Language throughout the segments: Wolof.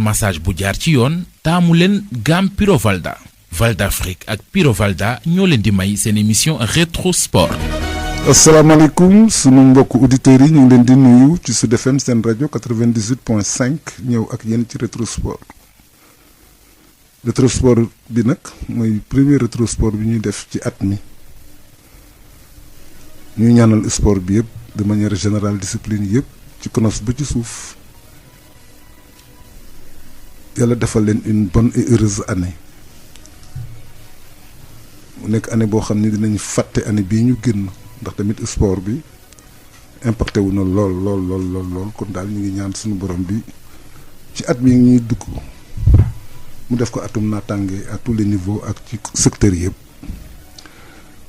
massage bu jaar ci yoon taamu leen gamme Puro Valda. Valda Afrique ak Puro Valda ñoo leen di may seen émission rétro sport. asalaamaaleykum sunu mbokku auditeurs yi ñu ngi leen di nuyu ci Sud FM seen rajo 98.5 ñëw ak yéen ci rétro sport. rétro sport bi nag mooy premier rétro sport bi ñuy def ci at mi ñuy ñaanal sport bi yëpp de manière générale discipline yëpp ci konos ba ci suuf yàlla defal leen une bonne et heureuse année. mu nekk année boo xam ne dinañ fàtte année bii ñu génn ndax tamit sport bi impacté wu na lool kon daal ñu ngi ñaan suñu borom bi ci at mi ñuy dugg mu def ko atum naataange à tous les niveaux ak ci secteurs yëpp.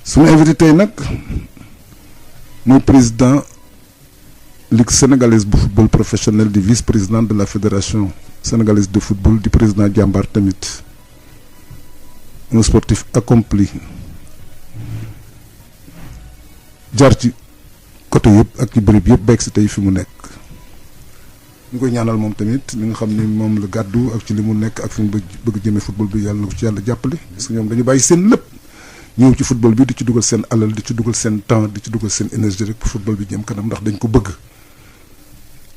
suñu invité tey nag mooy président ligue sénégalaise bu football professionnel di vice-président de la fédération sénégalaise de football di président jàmbaar tamit. un sportif accompli jaar ci côté yëpp ak ci bërëb yëpp beeg si tey fi mu nekk ñu koy ñaanal moom tamit li nga xam ni moom la gàddu ak ci li mu nekk ak fi mu bëgg jëmee football bi yàlla na ko ci yàlla jàppale parce que ñoom dañu bàyyi seen lépp ñëw ci football bi di ci dugal seen alal di ci dugal seen temps di ci dugal seen énergie rek pour football bi jëm kanam ndax dañ ko bëgg.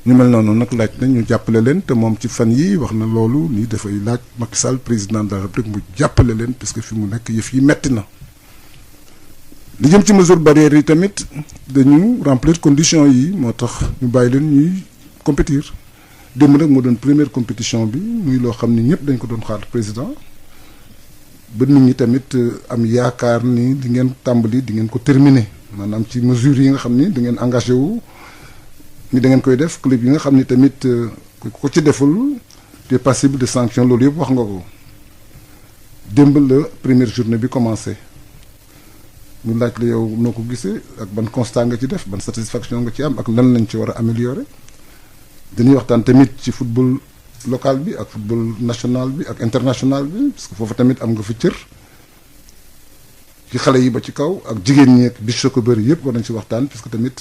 ñu mel noonu nag laaj na ñu jàppale leen te moom ci fan yi wax na loolu nii dafay laaj Macky Sall président de la République mu jàppale leen parce que fi mu nekk yëf yi metti na. li jëm ci mesure barrière yi tamit dañu remplir conditions yi moo tax ñu bàyyi leen ñuy compétir démb nag moo doon première compétition bi muy loo xam ni ñëpp dañ ko doon xaar président ba nit ñi tamit am yaakaar ni di ngeen tàmbali di ngeen ko terminer maanaam ci mesures yi nga xam ni da ngeen engagé wu. ni da ngeen koy def club yi nga xam ni tamit ko ci deful te passible de sanction loolu yëpp wax nga ko démb la première journée bi commencé ñu laaj la yow noo ko gisee ak ban constat nga ci def ban satisfaction nga ci am ak lan lañ ci war a améliorer dañuy waxtaan tamit ci football local bi ak football national bi ak international bi parce que foofu tamit am nga fi cër ci xale yi ba ci kaw ak jigéen ñi ak bis ko bëri yëpp war nañ ci waxtaan parce que tamit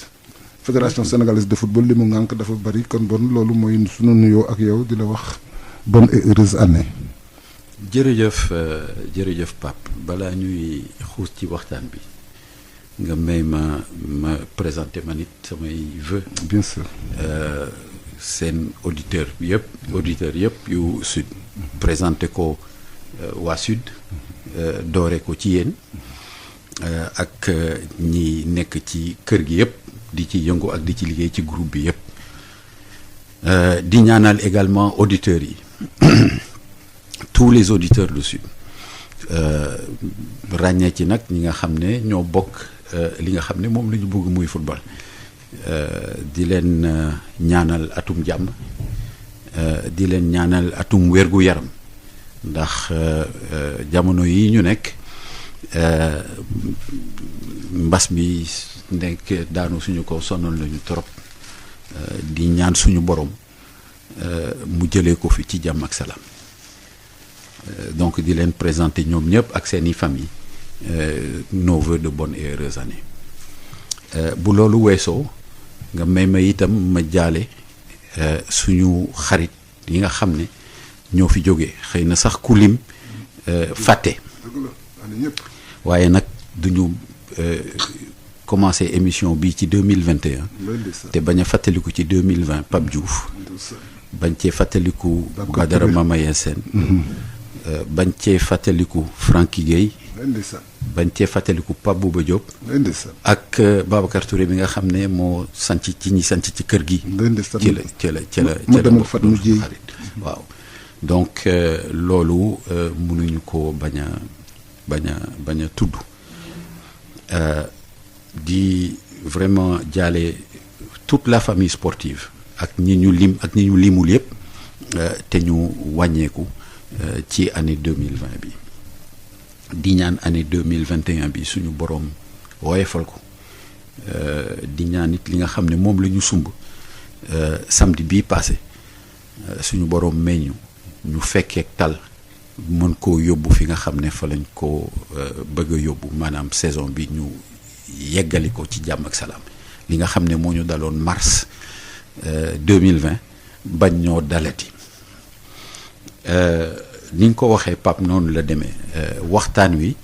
fédération sénégalaise de football li mu ngànk dafa bari kon bon loolu mooy sunu nuyoo ak yow di la wax bonne et heureuse année. jërëjëf Pape balaa ñuy xuus ci waxtaan bi nga may ma présenter ma nit samay vœux. bien sûr. seen auditeurs yëpp yu sud. présenter ko waa sud. doore ko ci yéen. ak ñi nekk ci kër gi yëpp. di ci yëngu ak di ci liggéey ci groupe bi yëpp di ñaanal également auditeurs yi tous les auditeurs du Sud ràññee ci nag ñi nga xam ne ñoo bokk li nga xam ne moom la ñu bëgg muy football di leen ñaanal atum jàmm di leen ñaanal atum wérgu yaram ndax jamono yi ñu nekk mbas mi nekk daanu suñu ko sonal nañu trop di ñaan suñu borom mu jëlee ko fi ci jàmm ak salaam donc di leen présenter ñoom ñëpp ak seeni famille nos vœux de bonne et heureuse année bu loolu weesoo nga may ma itam ma jaale suñu xarit yi nga xam ne ñoo fi jógee xëy na sax ku lim fàtte waaye nag duñu commencé émission bi ci 2021 te bañ a fàttaliku ci 2020 Pape Diouf bañ cee fàttaliku Badara Mamaye Sène bañ cee fàttaliku Francky Gueye bañ cee fàttaliku Pape Bouba Diop ak Babacar Touré bi nga xam ne moo sanc ci ñi sanc ci kër gi ci la xarit waaw donc loolu mënuñu ko bañ a tudd di vraiment jaale toute la famille sportive ak ñi ñu lim ak ñi ñu limul yëpp te ñu wàññeeku ci année 2020 bi di ñaan année 2021 bi suñu boroom woyefal ko di ñaan it li nga xam ne moom la ñu sumb samedi bii passé suñu boroom meññu ñu fekkeek tal mën koo yóbbu fi nga xam ne fa lañ ko bëgg a yóbbu maanaam saison bi ñu yeggali ko ci jàmm ak salaam li nga xam ne moo ñu daloon mars 2020 bañ ñoo dalati ni nga ko waxee Pape noonu la demee waxtaan wi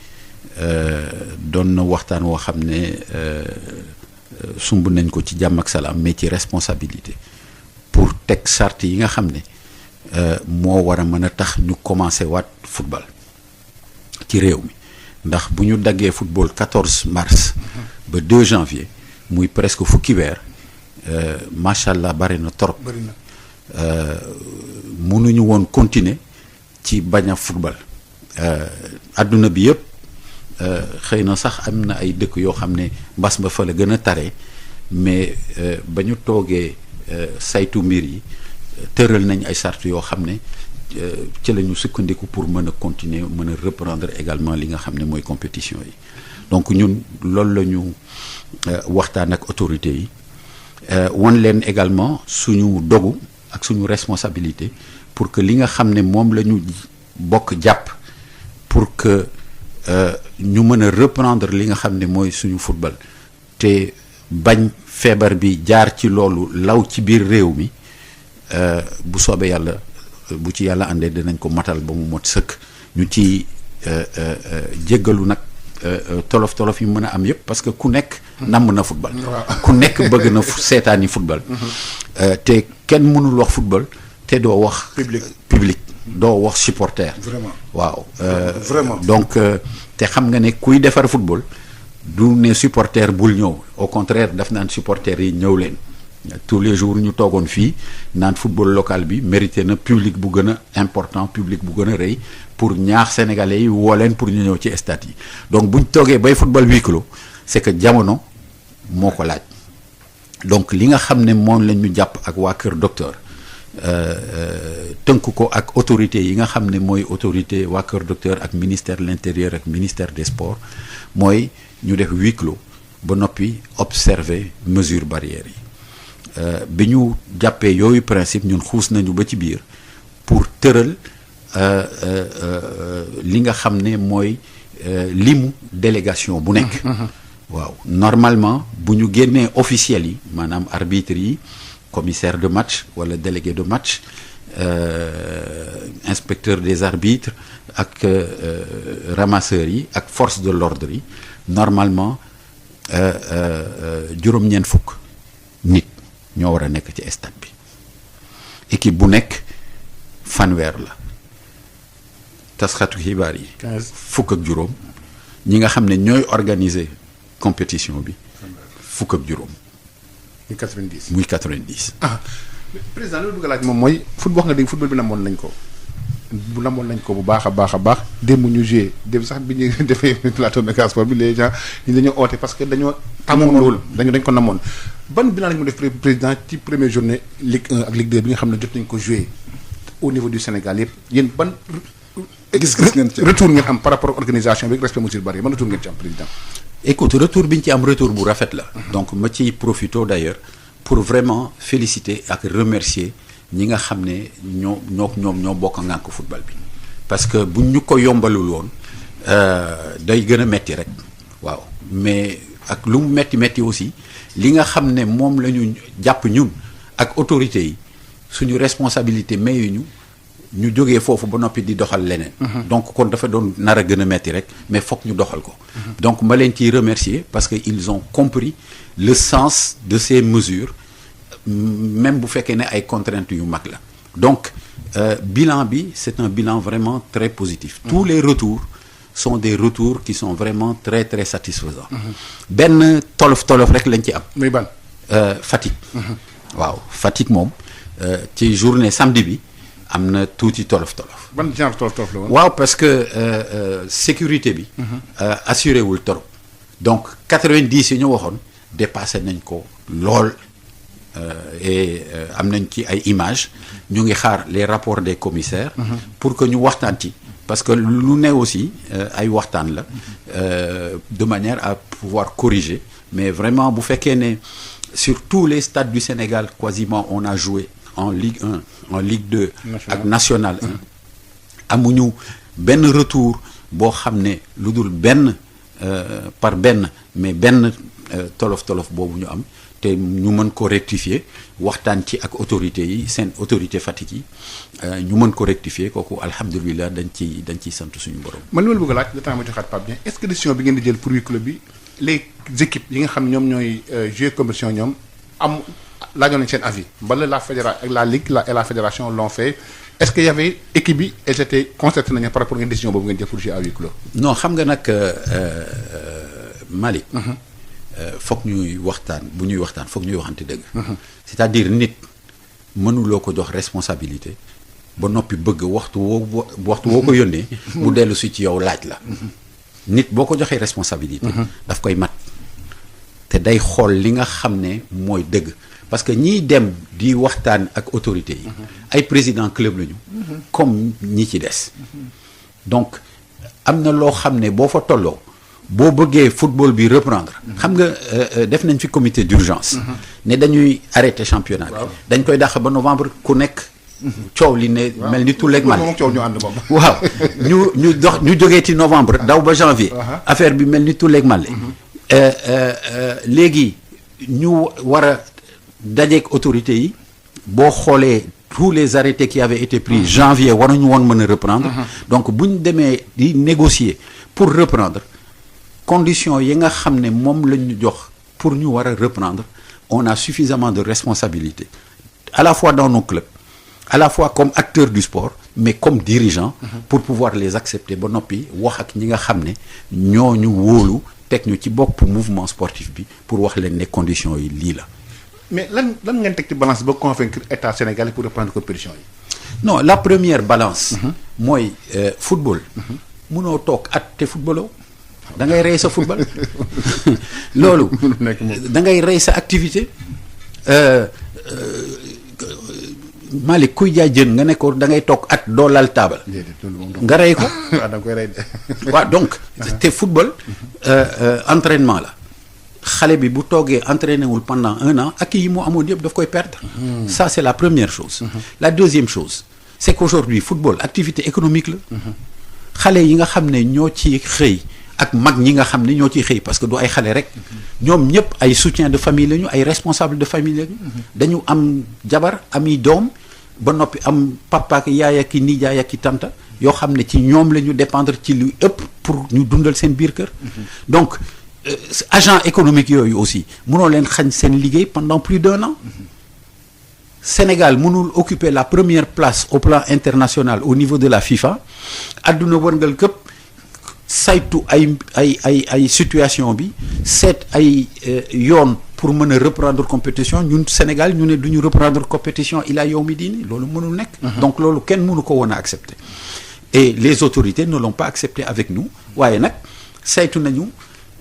doon na waxtaan woo xam ne sumb nañ ko ci jàmm ak salaam mais ci responsabilité pour teg charte yi nga xam ne moo war a mën a tax ñu commencé waat football ci réew mi ndax bu ñu daggee football 14 mars ba 2 janvier muy presque fukki weer macha allah bari na trop. mënuñu woon continuer ci bañ a football adduna bi yëpp xëy na sax am na ay dëkk yoo xam ne mbas ba fa la gën a tare mais ba ñu toogee saytu mbir yi tëral nañ ay charte yoo xam ne ci la ñu sukkandiku pour mën a continuer mën a reprendre également li nga xam ne mooy compétition yi donc ñun loolu la ñu waxtaan ak autorités yi wan leen également suñu dogu ak suñu responsabilité pour que li nga xam ne moom la ñu bokk jàpp pour que ñu mën a reprendre li nga xam ne mooy suñu football te bañ feebar bi jaar ci loolu law ci biir réew mi bu soobee yàlla bu ci yàlla àndee dinañ ko matal ba mu mot sëkk ñu ci jéggalu nag tolof tolof yi mën a am yëpp parce que ku nekk namm na football ku nekk bëgg na seetaani football te kenn mënul wax football te doo wax public doo wax supporter vraiment waaw vraiment donc te xam nga ne kuy defar football du ne supporter bul ñëw au contraire daf naan supporter yi ñëw leen tous les jours ñu toogoon fii naan football local bi mérité na public bu gën a important public bu gën a rëy pour ñaax sénégalais yi woo leen pour ñu ñëw ci stade yi donc buñ toogee bay football huis clos c'est que jamono moo ko laaj donc li nga xam ne moom lañ ñu jàpp ak waa Kër Docteur tënk ko ak autorité yi nga xam ne mooy autorité waa Kër Docteur ak ministère de l'intérieur ak ministère des sports mooy ñu def huis clos ba noppi observer mesures barrières yi bi ñu jàppee yooyu principe ñun xuus nañu ba ci biir pour tëral li nga xam ne mooy limu délégation bu nekk waaw normalement bu ñu génnee officiels yi maanaam arbitres yi commissaire de match wala délégué de match inspecteur des arbitres ak ramasseurs yi ak force de l'ordre yi normalement juróom-ñeent fukk nit ñoo war a nekk ci stade bi équipe bu nekk fanweer la taskatu xibaar yi 15 fukk ak juróom ñi nga xam ne ñooy organiser compétition bi fukk ak juróom muy 90. muy 90 président loolu bëgg a laaj moom mooy football nga dégg football bi namoon nañ ko bu baax a baax démb ñu joué démb sax bi ñu defee plateau Méga Sport bi les gens ñi dañoo oote parce que dañoo tàmmoon loolu dañ ko namoon ban bilan lañ mu def président ci première journée Ligue 1 ak Ligue 2 bi nga xam ne jot nañ ko joué au niveau du Sénégal yëpp yéen ban gis-gis ngeen ci retour ngeen am par rapport organisation bi respect mesures barrières ban retour ngeen ci am président écoute retour bi ñu ci am retour bu rafet la donc ma ciy profito d'ailleurs pour vraiment féliciter ak remercier ñi nga xam ne ñoo bokk ngànk football bi parce que buñ ñu ko yombalul woon day gën a metti rek waaw mais ak lu mu metti aussi li nga xam ne moom la ñu jàpp ñun ak autorités yi suñu responsabilité mayuñu ñu jógee foofu ba noppi di doxal leneen donc kon dafa doon nar a gën a metti rek mais fokk ñu doxal ko donc ma leen ciy remercier parce que ils ont compris le sens de ces mesures même bu fekkee ne ay contraintes yu mag la donc bilan bi c'est un bilan vraiment très positif tous les retours sont des retours qui sont vraiment très très satisfaisants benn tolof rek lañ ci am muy ban Fatick waaw Fatick moom ci journée samedi bi am na tuuti tolof ban genre tolof la woon waaw parce que sécurité bi assuré wul trop donc 90 yi ñu waxoon dépassé nañ ko lool et am nañ ci ay images ñu ngi xaar les rapports des commissaires pour que ñu waxtaan ci parce que lu ne aussi ay waxtaan la de manière à pouvoir corriger mais vraiment bu fekkee ne sur tous les stades du Sénégal quasiment on a joué en Ligue 1 en Ligue 2 ak National 1 amuñu benn retour boo xam ne lu dul benn par benn mais benn tolof boobu ñu am te ñu mën ko rectifier waxtaan ci ak autorités yi seen autorité Fatick yi ñu mën ko rectifier kooku alhamdulilah dañ ciy sant suñu borom. man li ma la bëgg a laaj le temps ma joxaat Pape Dieng est-ce que décision bi ngeen di jël pour huis clos bi les équipes yi nga xam ñoom ñooy jouer compétition ñoom laajoon nañ seen avis mbala la fédération ak la ligue et la fédération l'ont fait est-ce que y avait équipe bi elles étaient concertées nañu par rapport ngeen décision boobu ngeen jël pour jouer à huis clos. non xam nga nag Malick. foog ñuy waxtaan bu ñuy waxtaan foog ñuy waxante dëgg. c'est-à-dire nit mënuloo ko jox responsabilité ba noppi bëgg waxtu woo ko yónnee. mu dellu si ci yow laaj la. nit boo ko joxee responsabilité. daf koy mat te day xool li nga xam ne mooy dëgg parce que ñiy dem di waxtaan ak autorités yi. ay président club lañu. comme ñi ci des. donc am na loo xam ne boo fa tolloo. boo bëggee football bi reprendre xam nga def nañ fi comité d'urgence ne dañuy arrêter championnat bi dañ koy dàq ba novembre ku nekk coow li ne mel ni tulleeg mal waaw ñu jógee ci novembre daw ba janvier affaire bi mel ni tulleeg mal léegi ñu war a dajeek autorités yi boo xoolee tous les arrêtés qui avaient été pris janvier waruñu woon mën a reprendre donc bu ñu demee di négocier pour reprendre conditions yi nga xam ne moom la ñu jox pour ñu war a reprendre on a suffisamment de responsabilité à la fois dans nos clubs à la fois comme acteurs du sport mais comme dirigeants pour pouvoir les accepter ba noppi wax ak ñi nga xam ne ñoo ñu wóolu teg ñu ci bopp mouvement sportif bi pour wax leen ne conditions yi lii la. mais lan ngeen teg ci balance ba convaincre état sénégalais pour reprendre compétition yi. non la première balance. mooy football. munoo toog at te footballoo. da ngay rey sa football loolu da ngay rey sa activité Malick kuy jaay jën nga ne ko da ngay toog at doo lal taabal nga rey ko waaw donc te football entraînement la xale bi bu toogee entraîné wul pendant 1 an ak yi mu amoon yëpp daf koy perdre ça c'est la première chose la deuxième chose c'est qu'aujourd'hui football activité économique la xale yi nga xam ne ñoo ci xëy ak mag ñi nga xam ne ñoo ciy xëy parce que du ay xale rek ñoom ñëpp ay soutien de famille lañu ay responsable de famille lañu dañu am jabar ami doom ba noppi am papa ak yaay ak i nijaay ak i tanta yoo xam ne ci ñoom la ñu dépendre ci lu ëpp pour ñu dundal seen biir kër donc agent économique yooyu aussi mënoo leen xañ seen liggéey pendant plus d'1 an Sénégal mënul occuper la première place au plan international au niveau de la FIFA adduna wërngal këpp saytu ay situation bi seet ay yoon pour mën a reprendre compétition ñun Sénégal ñu ne du ñu reprendre compétition ila yawmi diini loolu mënul nekk donc loolu kenn mënu ko woon a accepter et les autorités ne l'ont pas accepté avec nous waaye nag saytu nañu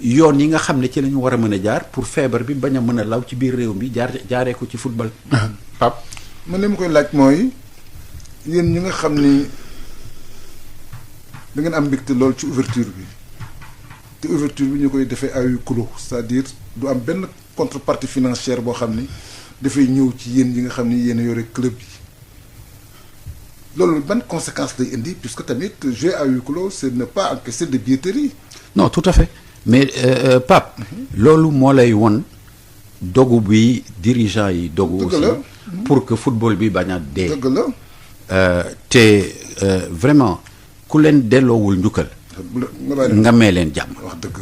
yoon yi nga xam ne ci la ñu war a mën a jaar pour feebar bi bañ a mën a law ci biir réew mi jaaree ko ci football. Pape man li ma koy laaj mooy yéen ñi nga xam ni da ngeen am mbégte lool ci ouverture bi te ouverture bi ñu koy defee à huis clos c'est-à-dire du am benn contrepartie financière boo xam ni dafay ñëw ci yéen yi nga xam ni yéen a yore club yi loolu ban conséquence lay indi puisque tamit jouer à huis clos c'est ne pas encaisser de billetterie. non tout à fait mais Pape loolu moo lay won dogu bi dirigeant yi dogu aussi pour que football bi bañ a dee. dëgg la te vraiment ku leen delloowul njukkal nga mee leen jàmm wax dëgg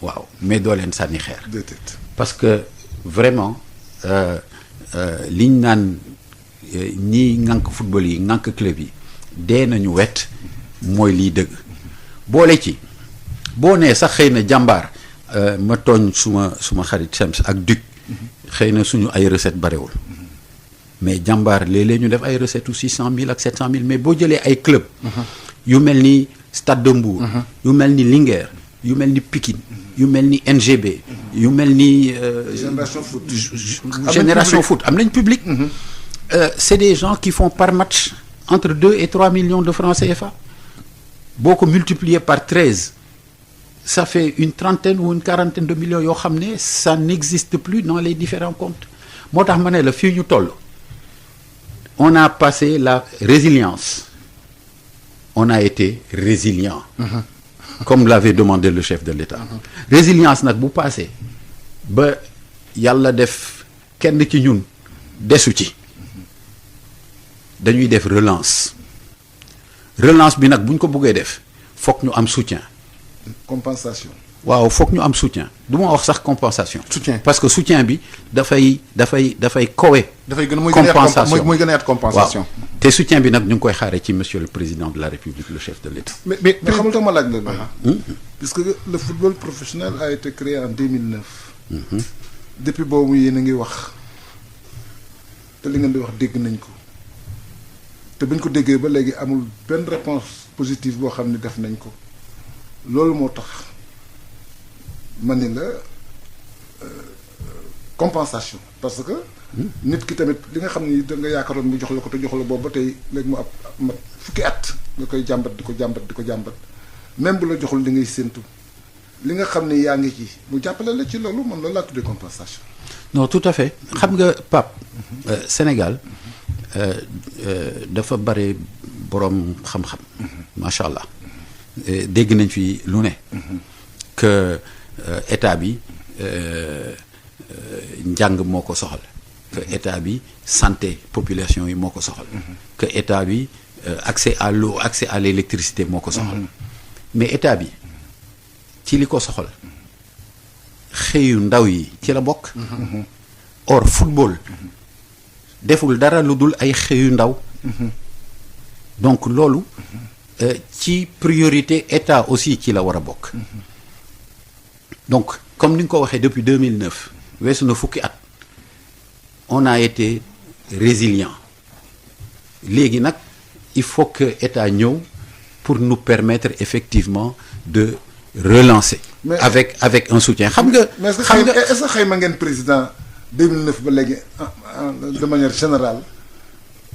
waaw mais doo leen sànni xeer déedéet parce que vraiment liñ naan ñi ŋànk football yi ŋànk club yi dee nañu wet mooy liy dëgg boole ci boo nee sax xëy na jàmbaar ma tooñ suma xarit Sems ak Duc xëy na suñu ay recette barewul mais jàmbaar léeg-léeg ñu def ay recettes u 600 000 ak 700 000 mais boo jëlee ay club yu mel ni Stade de Mbour yu mel ni Linguère yu mel ni Pikine yu mel ni NGB yu mel ni Génération Foot am nañ public c'est des gens qui font par match entre 2 et 3 millions de francs CFA boo ko multiplier par 13 ça fait une trentaine ou une quarantaine de millions yoo xam ne ça n'existe plus dans les différents comptes moo tax ma ne la fii ñu toll on a passé la résilience on a été résilient comme l'avait demandé le chef de l'État résilience nag bu passé ba yàlla def kenn ci ñun desu ci dañuy def relance bi nag bu ñu ko bëggee def foog ñu am soutien. compensation. waaw foog ñu am soutien du ma wax sax compensation. soutien parce que soutien bi dafay kowe. dafay gën compensation mooy gën a yaat compensation. waaw te soutien bi nag ñu ngi koy xaaree ci monsieur le président de la République le chef de l'État. mais xamul tax ma laaj la. puisque le football professionnel a été créé en 2009. depuis boobu yéen a ngi wax te li ngeen di wax dégg nañ ko te bañ ko déggee ba léegi amul benn réponse positive boo xam ne def nañ ko loolu moo tax ma ni la compensation parce que nit ki tamit li nga xam ni da nga yaakaaroon mu jox la ko te jox la boobu ba tey léegi mu ab mat fukki at nga koy jàmbat di ko jàmbat même bu la joxul li ngay séentu li nga xam ni yaa ngi ci mu jàppale la ci loolu man loolu laa tuddee compensation. non tout à fait xam nga Pape Sénégal dafa bare borom xam-xam macha allah dégg nañ fi lu ne que état bi njàng moo ko soxal que état bi santé population yi moo ko soxal que état bi accès à l'eau accès à l'électricité moo ko soxal mais état bi ci li ko soxal xëyu ndaw yi ci la bokk or football deful dara lu dul ay xëyu ndaw donc loolu ci priorité état aussi ci la war a bokk donc comme ni nga ko waxee depuis 2009 weesu na fukki at on a été résilient léegi nag il faut que état ñëw pour nous permettre effectivement de relancer. mais avec un soutien xam nga. xam nga est-ce que xayma ngeen président 2009 ba léegi de manière générale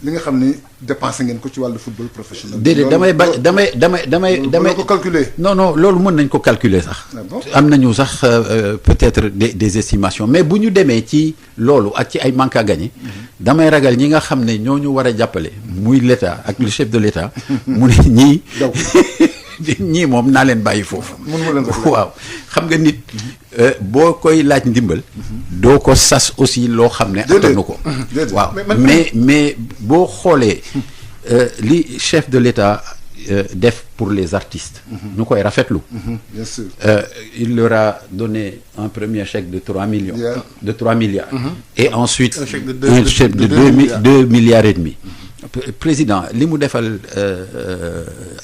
li nga xam ni dépensé ngeen ko ci wàllu football professionnel. déedéet damay ko calculer. non loolu mën nañ ko calculer sax. am nañu sax peut-être des estimations mais bu ñu demee ci loolu ak ci ay manque à gagner damay ragal ñi nga xam ne ñoo ñu war a jàppale muy l'État ak le chef de l'État mu ne ñii. ñii moom naa leen bàyyi foofu. waaw xam nga nit boo koy laaj ndimbal. doo ko sas aussi loo xam ne. attanu ko waaw mais boo xoolee li chef de l'État def pour les artistes. ñu koy rafetlu. bien sûr. Il leur a donné un premier chèque de 3 millions. de 3 milliards. Et ensuite un chèque de 2 milliards et demi. Président li mu defal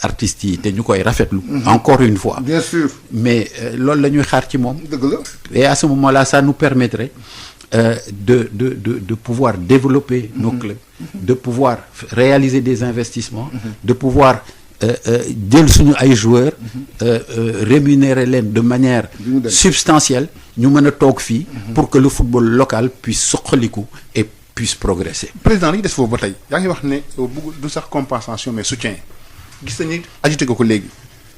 artistes yi te ñu koy rafetlu. encore une fois. bien sûr. mais loolu la ñuy xaar ci moom. dëgg la. et à ce moment-là ça nous permettrait de pouvoir développer nos clubs. de pouvoir réaliser des investissements. de pouvoir jël suñu ay joueurs. rémunérer leen de manière substantielle ñu mën a toog fii. pour que le football local puisse suqaliku et puisse progresser. président li ñu des foofu ba tey yaa ngi wax ne bëgg du sax compensation mais soutien gis nañu ajouté ko léegi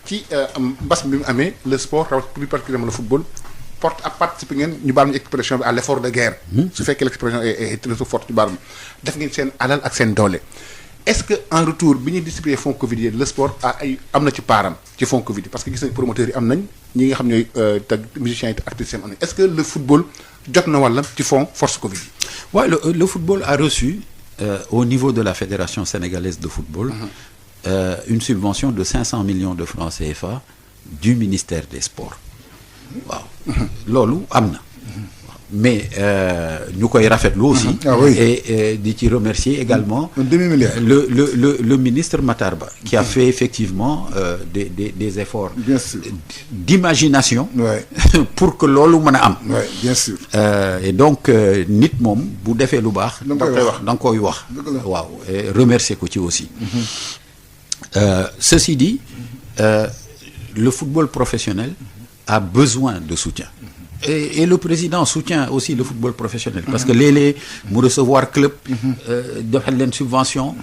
ci mbas bi mu amee le sport plus particulièrement le football porte à participer ngeen ñu baal ñu expression bi à l'effort de guerre. su fekkee l'expression est très forte ñu baal ma def ngeen seen alal ak seen doole. est-ce que en retour bi ñuy distribuer fonds Covid yi le sport am na ci paaram ci fonds Covid yi parce que gis nañ promoteurs yi am nañ ñi nga xam ñooy tag musiciens yi artistes yi am nañ est-ce que le football jot na wàllam ci fonds force Covid yi. Ouais, le football a reçu au niveau de la Fédération sénégalaise de football une subvention de 500 millions de francs CFA du ministère des Sports waaw loolu am na mais ñu koy rafetlu aussi. et di ci remercier également le ministre Matar Ba qui a fait effectivement des efforts d'imagination pour que loolu mën a am. bien sûr. Et donc nit moom bu defee lu baax. da nga koy wax waaw et remercier ko ci aussi. Ceci dit le football professionnel a besoin de soutien. Et le président soutient aussi le football professionnel parce que léeg-léeg mu recevoir club defal leen subvention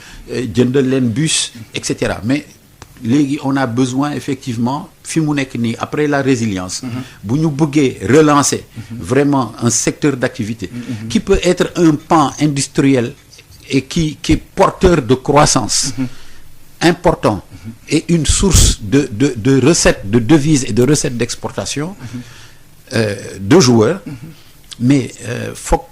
jëndal leen bus et cetera mais léegi on a besoin effectivement fi mu nekk nii après la résilience bu ñu bëggee relancer vraiment un secteur d'activité qui peut être un pan industriel et qui est porteur de croissance important et une source de recettes de devises et de recettes d'exportation de joueurs mais foog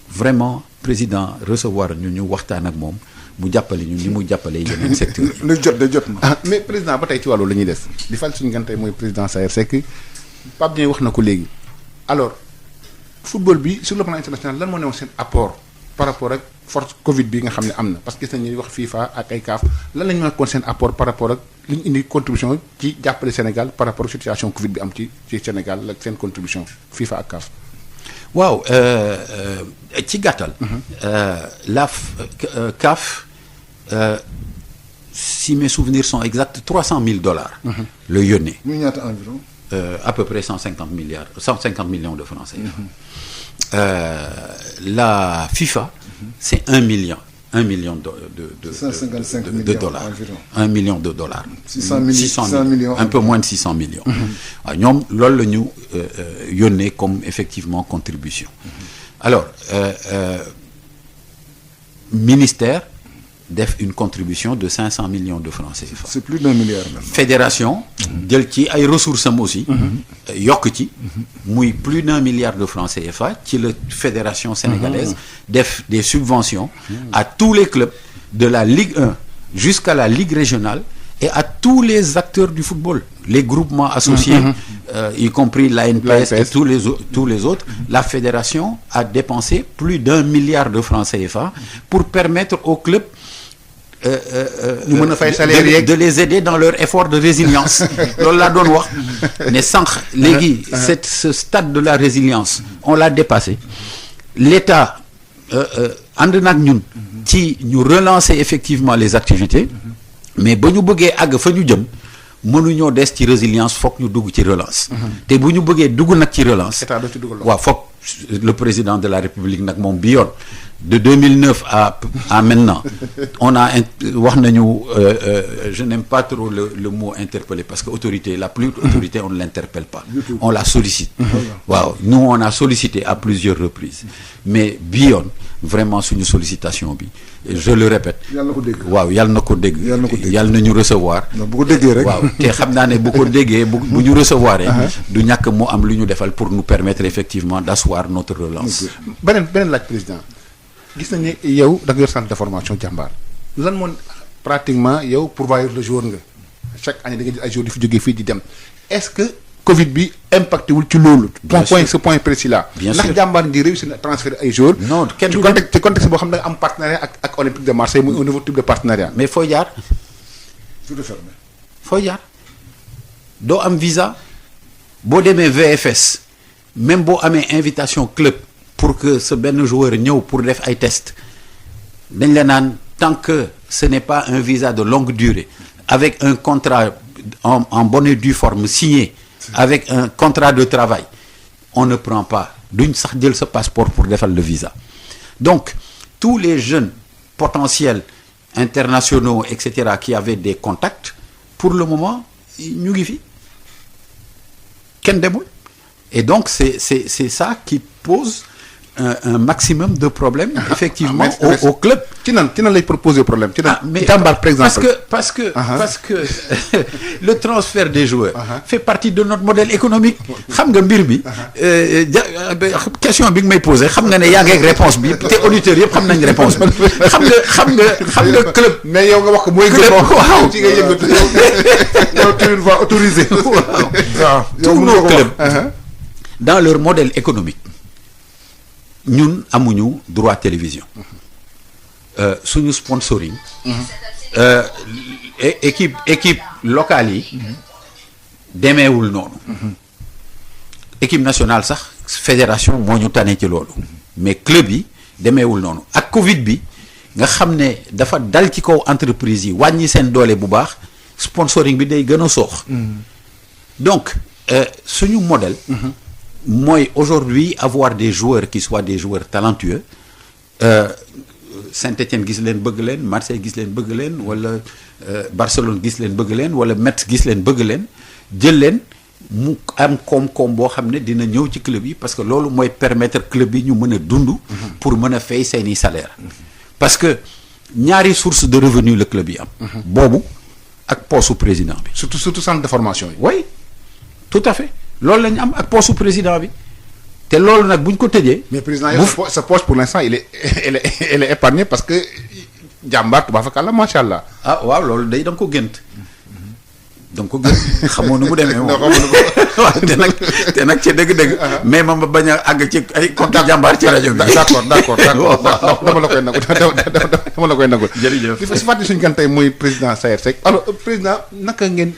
vraiment président recevoir ñu waxtaan ak moom mu jàppale ñu ni mu jàppale yeneen secteur lu jot de jot na. mais président ba tey ci wàllu la ñuy des di fal suñu gan tey mooy président Saër Seck Pape Dieng wax na ko léegi alors football bi sur le plan international lan moo newoon seen apport par rapport ak force Covid bi nga xam ne am na parce que gis nañu wax FIFA ak ay CAF lan lañu nekkoon seen apport par rapport ak li ñu indi contribution ci jàppale Sénégal par rapport ak situation Covid bi am ci Sénégal ak seen contribution FIFA ak CAF. waaw ci gàttal. la CAF si mes souvenirs sont exacts $300,000. le yónnee. muy ñaata environ. à peu près 150 millions de francs CFA. la FIFA, c'est 1 million de 155 de dollars. environ. 1 million de dollars. 600 millions. Un peu moins de 600 millions. waaw ñoom loolu la ñu yónnee comme effectivement contribution. Alors ministère def une contribution de 500 millions de francs CFA. C'est plus d'1 milliard même. Fédération jël ci ay ressources am aussi yokk ci muy plus d'1 milliard de francs CFA ci la fédération sénégalaise def des subventions à tous les clubs de la Ligue 1 jusqu'à la Ligue régionale et à tous les acteurs du football, les groupements associés, y compris l'ANPS et tous les autres. La fédération a dépensé plus d'1 milliard de francs CFA pour permettre aux clubs de les aider dans leur effort de résilience. loolu laa doon wax ne sànq léegi ce stade de la résilience on l'a dépassé. L'État ànd nag ñun ci ñu relancer effectivement les activités, mais ba ñu bëggee àgg fa ñu jëm mënuñoo des ci résilience foog ñu dugg ci relance. te bu ñu bëggee dugg nag ci relance. état doo ci dugal waaw foog le président de la République nag moom bi yoon de 2009 à maintenant on a wax nañu je n'aime pas trop le mot interpeller parce que autorité la plus autorité on ne l'interpelle pas, on la sollicite. waaw nous on a sollicité à plusieurs reprises mais bi yoon vraiment suñu sollicitation bi je le répète. yàlla na ko dégg. waaw yàlla na ko dégg. yàlla na ñu recevoir. bu ko déggee rek. waaw te xam naa ne bu ko déggee bu ñu recevoir. du ñàkk mu am lu ñu defal pour nous permettre effectivement d'asseoir notre relance. beneen laaj président gis nañu ne yow da nga yor centre de formation jàmbaar lan moo pratiquement yow pourvoyeur le jour nga chaque année da nga jël ay jours di fi jógee fii di dem est-ce que Covid bi impacté wul ci loolu. ce point précis là. bien sûr ndax jàmbaar ngi réussir à transférer ay jours. non kenn ci contexte boo xam ne da nga am partenariat ak Olympique de Marseille muy un nouveau type de partenariat. mais fooy jaar. tout est fermé. fooy jaar doo am visa boo demee VFS même boo amee invitation club pour que ce benn joueur ñëw pour def ay test dañ la naan tant que ce n'est pas un visa de longue durée avec un contrat en bonne et due forme signé avec un contrat de travail on ne prend pas duñ sax jël sa passeport pour defal le visa. Donc tous les jeunes potentiels internationaux etc. qui avaient des contacts pour le moment ñu ngi fi kenn demul et donc c'est ça qui pose un maximum de problèmes effectivement au club. ci nan lay proposer problème ci nan. mais jàmbaar par exemple parce que le transfert des joueurs. fait partie de notre modèle économique. xam nga mbir bi. question bi nga may poser xam nga ne yaa ngi ak réponse bi te auditeurs yëpp xam nañ réponse bi xam nga club. mais yow nga wax ko mooy. club waaw ci nga yëngatu yow tu une fois autorisé. waaw tous nos clubs dans leur modèle économique. ñun amuñu droit télévision suñu sponsoring équipe locale yi demeewul noonu équipe nationale sax fédération moo ñu tane ci loolu mais club yi demeewul noonu ak Covid bi nga xam ne dafa dal ci kaw entreprise yi wàññi seen doole bu baax sponsoring bi day gën a soox donc suñu modèle mooy aujourd'hui avoir des joueurs qui soient des joueurs talentueux Saint-Étienne gis leen bëgg leen Marseille gis leen bëgg leen wala Barcelone gis leen bëgg leen wala Metz gis leen bëgg leen jël leen mu am koom-koom boo xam ne dina ñëw ci club yi parce que loolu mooy permettre club yi ñu mën a dund pour mën a fay seeni salaire parce que ñaari source de revenu le club yi am boobu ak poosu président bi surtout centre de formation yi. oui tout à fait loolu la ñu am ak poosu président bi te loolu nag bu ñu ko tëjee. mais président yow sa poche pour l'instant elle est épargnée parce que jàmbaar tubaab fakal la macha allah. ah waaw loolu day da nga ko gént. da nga ko gént xamoo nu mu demee moom. waaw te nag ci dëgg-dëgg. mais ma bañ a àgg ci ay compte jàmbaar ci rajo bi. d'accord dama la koy nangu dama la koy nangu. jërëjëf li fa si fàttali suñu gan tey mooy président Saër Seck. alors président naka ngeen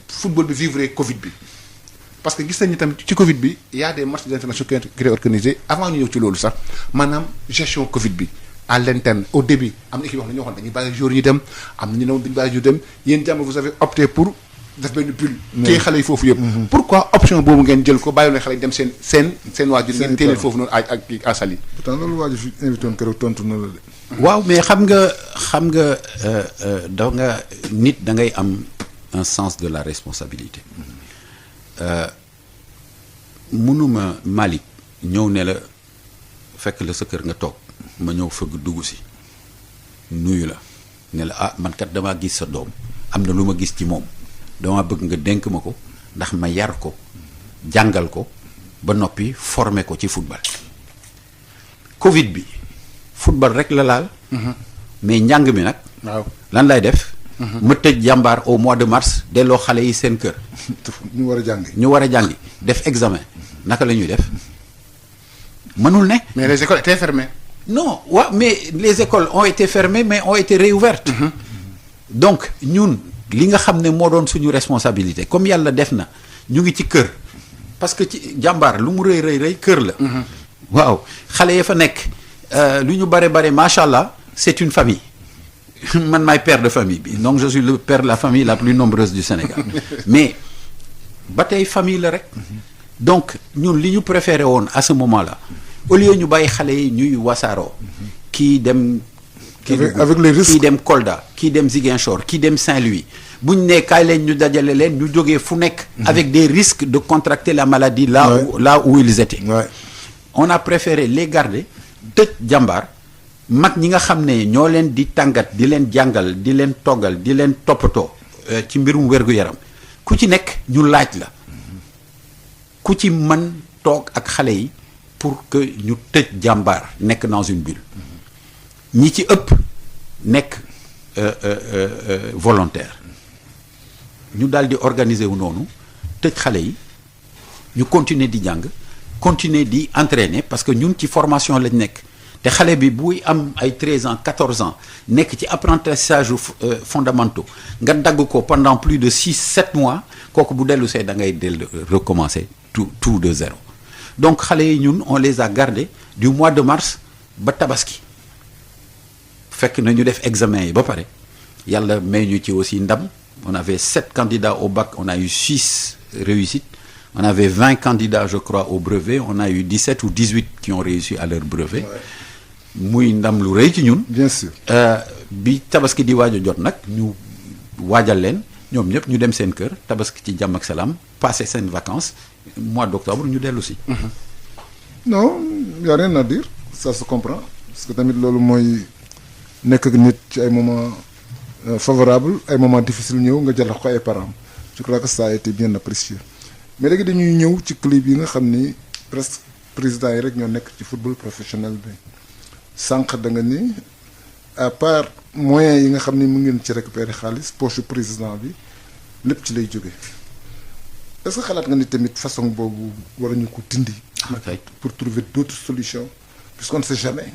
football bi vivre Covid bi. parce que gis nañu tamit ci Covid bi y a des matchs d'internationaux qui ont été organisés avant ñu ñëw ci loolu sax maanaam gestion Covid bi à l'interne au début am na équipe yoo xam ne ñoo xam dañuy bàyyi jour yi dem am na ñu ne woon dañu bàyyi jour dem yéen jàmm vous avez opté pour def benn bulle. téye xale yi foofu yëpp. pourquoi option boobu ngeen jël ko bàyyi leen xale yi dem seen waajur ngeen téye leen foofu noonu ak à Saly. pourtant loolu waajur fi invité woon keroog tontu na la de. waaw mais xam nga da nga nit da ngay am un sens de la responsabilité. mënuma Malick ñëw ne la fekk la sa kër nga toog ma ñëw fëgg dugg si nuyu la ne la ah man kat damaa gis sa doom am na lu ma gis ci moom dama bëgg nga dénk ma ko ndax ma yar ko jàngal ko ba noppi former ko ci football. Covid bi football rek la laal. mais njàng mi nag. waaw lan lay def. ma tëj jàmbaar au mois de mars delloo xale yi seen kër. ñu war a jàngi. ñu war a jàngi def examen naka la ñuy def mënul ne. mais les écoles étaient fermées. non waaw mais les écoles ont été fermées mais ont été réouvertes. donc ñun li nga xam ne moo doon suñu responsabilité comme yàlla def na ñu ngi ci kër parce que ci jàmbaar lu mu rëy kër la. waaw xale ya fa nekk lu ñu bare macha allah c'est une famille. man maay père de famille bi donc je suis le père de la famille la plus nombreuse du Sénégal mais ba tey famille la rek donc ñun li ñu préféré woon à ce moment là au lieu ñu bàyyi xale yi ñuy wasaaroo kii dem avec les risques kii dem Kolda kii dem Ziguinchor kii dem Saint-Louis bu ñu nee kaay leen ñu dajale leen ñu jógee fu nekk avec des risques de contracter la maladie là où ils étaient on a préféré les garder tëj jàmbaar mag ñi nga xam ne ñoo leen di tàngat di leen jàngal di leen toggal di leen toppatoo ci mbirum wér-gu-yaram ku ci nekk ñu laaj la ku ci mën toog ak xale yi pour que ñu tëj jàmbaar nekk dans une bulle ñi ci ëpp nekk volontaire ñu daal di organiser wu noonu tëj xale yi ñu continuer di jàng continuer di entraîner parce que ñun ci formation lañ nekk te xale bi buy am ay 13 ans 14 ans nekk ci apprentissage fondamentaux nga dagg ko pendant plus de 6-7 mois kooku bu dellu see da ngay recommencer tout de zéro donc xale yi ñun on les a gardés du mois de mars ba tabaski fekk na ñu def examen yi ba pare yàlla may ñu ci aussi ndam on avait 7 candidats au bac on a eu 6 réussites on avait 20 candidats je crois au brevet on a eu 17 ou 18 qui ont réussi à leur brevet muy ndam lu rëy ci ñun. bien sûr. bi tabaski di waaj a jot nag ñu waajal leen ñoom ñëpp ñu dem seen kër tabaski ci jàmm ak salaam passer seen vacances mois d'octobre ñu dellu si. non y a rien à dire ça se comprend parce que tamit loolu mooy nekk ak nit ci ay moments favorables ay moments difficiles ñëw nga jël ko ay parents je crois que ça a été bien apprécié mais léegi dañuy ñëw ci club yi nga xam ni presque président yi rek ñoo nekk ci football professionnel bi. sànq da nga ni à part moyens yi nga xam ni mu ngeen ci récupérer xaalis poche président bi lépp ci lay jóge est-ce que xalaat nga ni tamit façon boobu war ñu ko dindi. pour trouver d'autres solutions puisqu'on ne sait jamais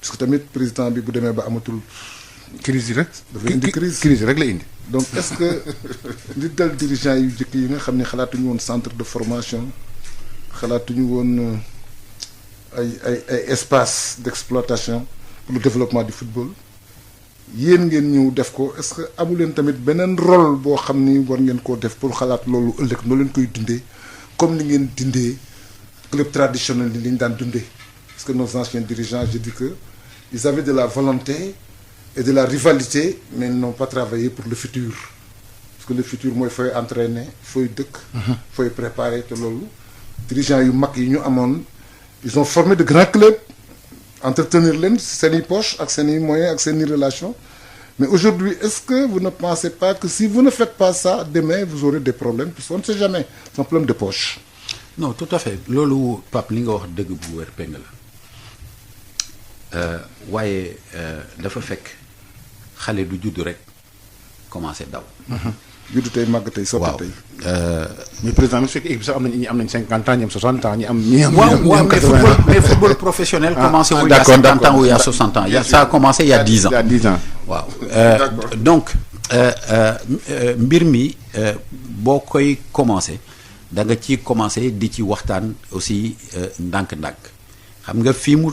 parce que tamit président bi bu demee ba amatul. crise yi rek. dafa indi crise rek la indi. donc est-ce que li dal dirigeants yu jëkk yi nga xam ne xalaatuñu woon centre de formation xalaatuñu woon. ay espace d'exploitation pour le développement du football yéen ngeen ñëw def ko est-ce que amu leen tamit beneen rôle boo xam ni war ngeen koo def pour xalaat loolu ëllëg noo leen koy dundee comme ni ngeen dindee club traditionnel ni li ñu daan dundee parce que nos anciens dirigeants je dis que ils avaient de la volonté et de la rivalité mais ils n'ont pas travaillé pour le futur parce que le futur mooy fooy entraîner fooy dëkk fooy préparer te loolu dirigeants yu mag yi ñu amoon ils ont formé de grands clubs entretenir leen seeni poche ak seeni moyens ak seeni relations mais aujourd'hui est-ce que vous ne pensez pas que si vous ne faites pas ça demain vous aurez des problèmes puisqu'on ne sait jamais c'est un problème de poche. non tout à fait loolu Pape li nga wax dëgg bu wér péng la waaye dafa fekk xale du judd rek commencé daw. juddu tey màgg tey sotti tey. mais président mi su fekkee équipe sax am nañ 50 ans ñi am 60 ans ñi am waaw mais football professionnel commencé wu il y a 50 ans ou il y a 60 ans ça a commencé il y a 10 ans. il y a 10 ans waaw donc mbir mi boo koy commencé da nga ci commencé di ci waxtaan aussi ndànk-ndànk xam nga fii mu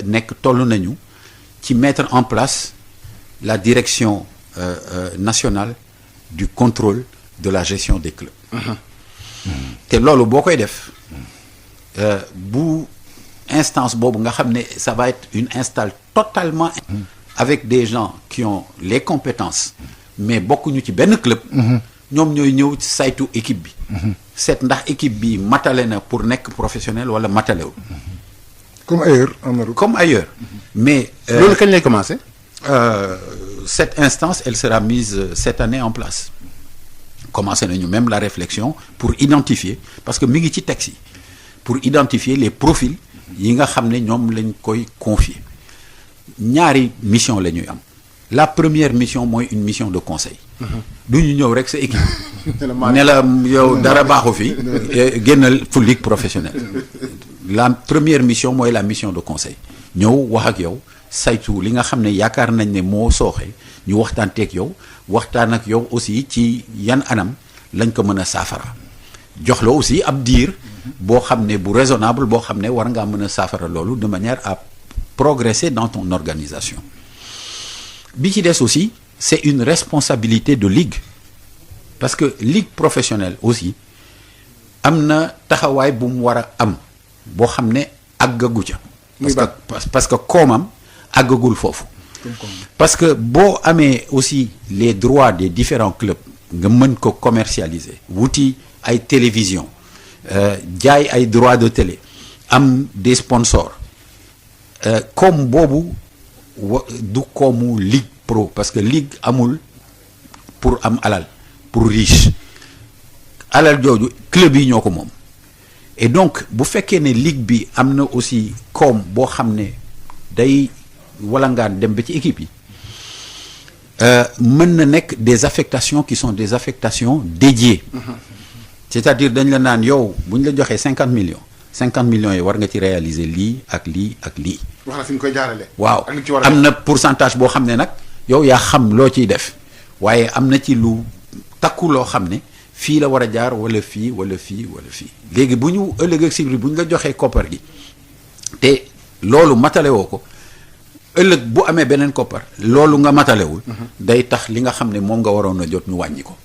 nekk toll nañu ci mettre en place la direction nationale du contrôle de la gestion des clubs. te loolu boo koy def bu instance boobu nga xam ne ça va être une instance totalement avec des gens qui ont les compétences mais bokkuñu ci benn club ñoom ñooy ñëw saytu équipe bi seet ndax équipe bi matale na pour nekk professionnel wala matalewul comme ailleurs en Europe. comme ailleurs mais loolu kañ lay commencer cette instance elle sera mise cette année en place commencé nañu même la réflexion pour identifier parce que mi ngi ci texte yi pour identifier les profils yi nga xam ne ñoom lañ koy confier ñaari mission la ñuy am la première mission mooy une mission de conseil du ñu ñëw rek sa équipe ne la yow dara baaxu fi génnal fu ligue professionnelle la première mission mooy la mission de conseil ñëw wax ak yow saytu li nga xam ne yaakaar nañ ne moo sooxee ñu waxtaanteeg yow waxtaan ak yow aussi ci yan anam lañ ko mën a saafara jox la aussi ab diir boo xam ne bu raisonnable boo xam ne war ngaa mën a saafara loolu de manière à progresser dans ton organisation bi ci des aussi c'est une responsabilité de ligue parce que ligue professionnelle aussi am na taxawaay bu mu war a am boo xam ne àggagu ca parce que koomam àggagul foofu parce que boo amee aussi les droits des différents clubs nga mën ko commercialiser wuti ay télévision jaay ay droits de télé am des sponsors comme boobu du koomu ligue pro parce que ligue amul pour am alal pour riche alal jooju club yi ñoo ko moom et donc bu fekkee ne ligue bi am na aussi koom boo xam ne day wala ngaan dem ba ci équipe yi mën na nekk des affectations qui sont des affectations dédiées c'est-à-dire dañ la naan yow bu ñu la joxee 50 millions yi war nga ci réaliser lii ak lii ak lii. wax na fi ñu koy jaarale. waaw am na pourcentage boo xam ne nag yow yaa xam loo ciy def waaye am na ci lu takku loo xam ne fii la war a jaar wala fii wala fii wala fii léegi bu ñu ëllëg ak si biir bu ñu la joxee koppar gi te loolu matale woo ko ëllëg bu amee beneen koppar loolu nga matalewul. day tax li nga xam ne moom nga waroon a jot ñu wàññi ko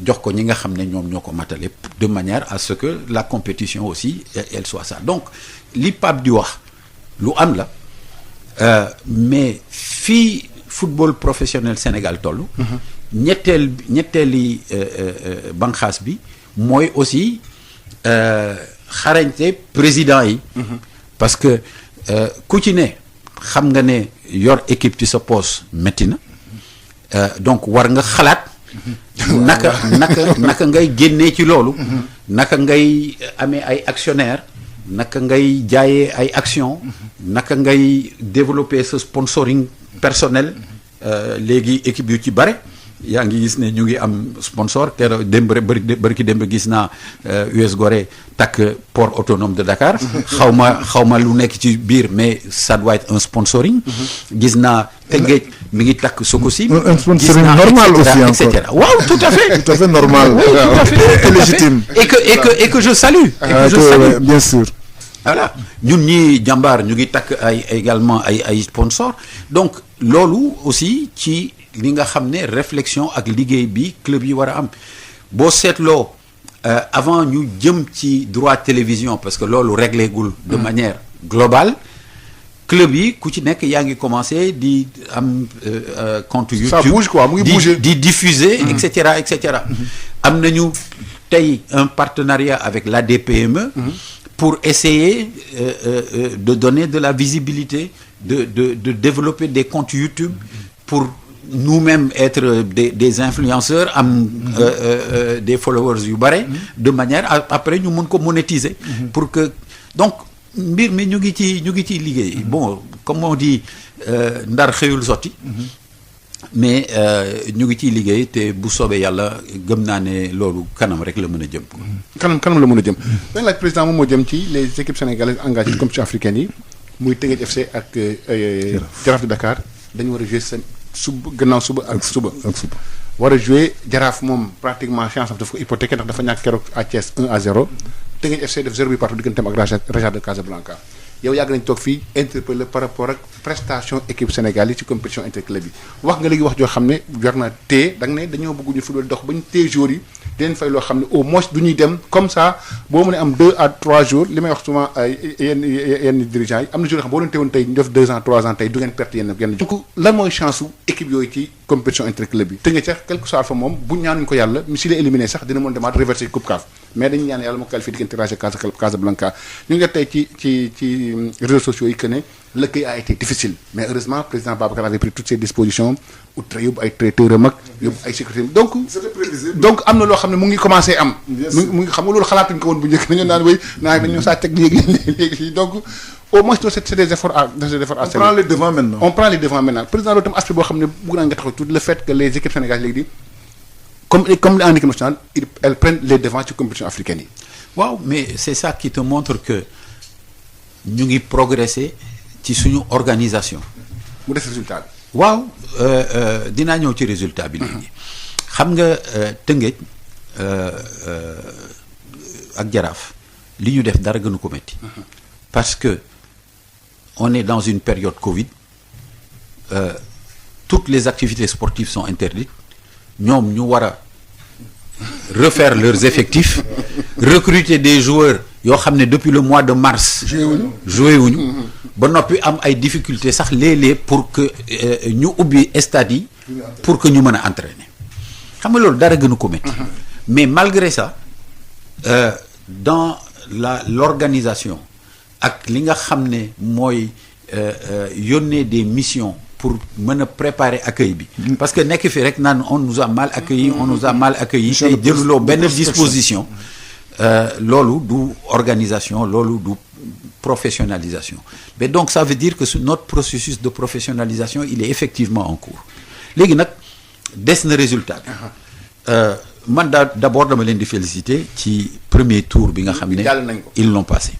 jox ko ñi nga xam ne ñoom ñoo ko matale de manière à ce que la compétition aussi elle soit ça donc li Pape di wax lu am la mais fii football professionnel Sénégal toll. ñetteeli banqaas bi mooy aussi xarañte président yi. parce que ku ci ne xam nga ne yor équipe ci sa poche métti na donc war nga xalaat. naka ngay génnee ci loolu. naka ngay amee ay actionnaires. naka ngay jaayee ay actions. naka ngay développer sa sponsoring personnel. léegi équipe yu ci bare. yaa ngi gis ne ñu ngi am sponsor keroog démb bari ki démb gis naa US Gorée takk port autonome de Dakar. xaw ma lu nekk ci biir mais ça doit être un sponsoring. gis naa Tëngéej mi ngi takk Sococim. un sponsoring normal aussi et cetera waaw tout à fait. tout à fait normal. oui, tout à fait et légitime. et que je salue. Bien sûr. voilà ñun ñii jàmbaar ñu ngi takk également ay sponsors donc loolu aussi ci li nga xam ne réflexion ak liggéey bi club yi war a am boo seetloo avant ñu jëm ci droit télévision parce que loolu réglé gul de manière globale club yi ku ci nekk yaa ngi commencé di am compte YouTube ça bouge quoi mu ngi bouger di diffuser et cetera am nañu tey un partenariat avec l'ADPME pour essayer de donner de la visibilité de développer des comptes YouTube pour nous-mêmes être des influenceurs am des followers yu bare de manière après ñu mun ko monétiser pour que donc mbir mi ñu ngi ci liggéey bon comme on dit ndar xëyul sotti mais ñu ngi ciy liggéey te bu soobee yàlla gëm naa ne loolu kanam rek la mën a jëm kanam la mën a jëm dañ laaj président moom moo jëm ci les équipes sénégalaises engagées ci compétition africaine yi muy Teungueth FC ak Jaraaf de Dakar dañu war a jouer seen gannaaw suba ak suba war a jouer Jaraaf moom pratiquement chance am daf ko hypothéqué ndax dafa ñàkk keroog à Thiès 1-0 Teungueth FC def 0 but partout digganteem ak Raja de Casablanca yow yàgg nañ toog fii interpellé par rapport ak prestation équipe Sénégal yi ci compétition interclub yi wax nga léegi wax joo xam ne jar na téye da nga ne dañoo bëgg ñu football dox ba ñu téye jours yi di leen fay loo xam ne au moins du ñuy dem comme ça boo mënee am 2 à 3 jours li may wax souvent yenn dirigeants yi am na jours yoo xam boo leen téewoon tey ñu def 2 ans 3 ans tey du ngeen perte yenn donc lan mooy chance su équipe yooyu ci compétition interclub yi te nga ca quelque soit alpha moom bu ñaanuñ ko yàlla si la éliminé sax dina mën demaat reverser coupe CAF mais dañu ñaan yàlla moo qualifié diggante Raja Casablanca ñu ngi tey ci réseaux sociaux yi que ne l'accueil a été difficile mais heureusement président Babacar avait pris toutes ses dispositions ut yóbbu ay traiteurs mag yóbbu ay sécurité donc am na loo xam ne mu ngi commencé am mu ngi xam nga loolu xalaatuñ ko woon bu njëkk dañu naan wéy naa dañoo saa teg léegi donc au moins c'est des efforts à on prend les devants maintenant président loolu tam aspect boo xam ne bëgg naa nga taxaw tout le fait que les équipes sénégalaises léegi di comme en équipe nationale elles prennent les devants ci compétition africaine yi waaw mais c'est ça qui te montre que ñu ngi progresser ci suñu organisation mu des résultat bi waaw dinaa ñëw ci résultat bi léegi xam nga Teungueth ak Jaraaf li ñu def dara gënu ko metti parce que on est dans une période Covid toutes les activités sportives sont interdites ñoom ñu war a refaire leurs effectifs recruter des joueurs yoo xam ne depuis le mois de mars joué wuñu ba noppi am ay difficultés sax léeg-léeg pour que ñu ubbi stade yi pour que ñu mën a entraîner xam nga loolu dara gënu ko métti mais malgré ça dans l'organisation ak li nga xam ne mooy yónnee des missions pour mën a préparer accueil bi parce que nekk fi rek naan on nous a mal accueilli tey jëluloo benn disposition loolu du organisation loolu du professionnalisation mais donc ça veut dire que notre processus de professionnalisation il est effectivement en cours léegi nag des na résultat bi man d'abord dama leen di féliciter ci premier tour bi nga xam ne ils l'ont passé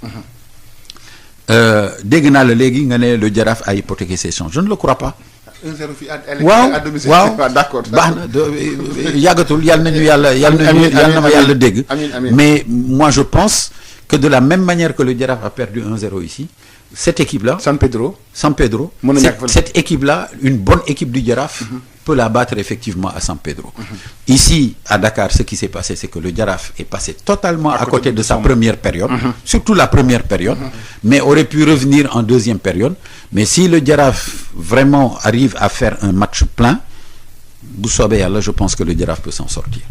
dégg naa la léegi nga ne le Jaraaf a hypothéqué ses chances je ne le crois pas 1-0 fii waaw d'accord baax na yàggatul yàlla na ma yàlla dégg mais moi je pense que de la même manière que le Jaraaf a perdu 1-0 ici cette équipe-là San Pedro cette équipe-là une bonne équipe du Jaraaf peut la battre effectivement à San Pedro ici à Dakar ce qui s'est passé c'est que le Jaraaf est passé totalement à côté de sa première période surtout la première période mais aurait pu revenir en deuxième période mais si le Jaraaf vraiment arrive à faire un match plein bu soobee yàlla je pense que le Jaraaf peut s'en sortir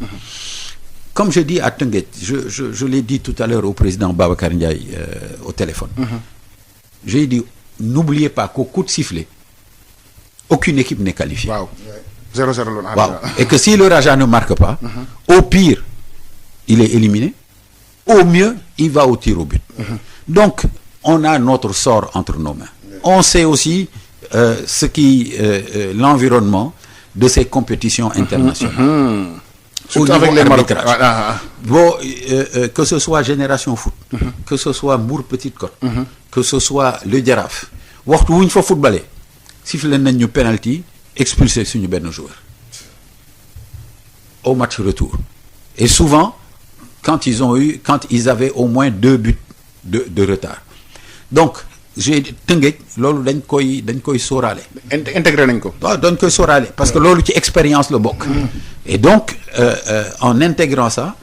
comme je dis à Teungueth je l'ai dit tout à l'heure au président Babacar Ndiaye au téléphone j'ai dit n'oubliez pas qu'au coup de sifflet aucune équipe n'est qualifiée. Waaw 0-0 la. Waaw et que si le Raja ne marque pas au pire il est éliminé au mieux il va au tir au but donc on a notre sort entre nos mains on sait aussi ce qui l'environnement de ces compétitions internationales surtout avec les Marocains bon que ce soit Génération Foot que ce soit Mbour Petite Côte que ce soit le Jaraaf waxtu wuñ fa footballé sifflé nañ ñu penalty expulsé suñu benn joueur au match retour et souvent quand ils avaient au moins 2 buts de retard donc j'ai Teungueth loolu dañ koy sóoraale intégré nañ ko waaw dañ koy sóoraale parce que loolu ci expérience la bokk et donc en intégrant ça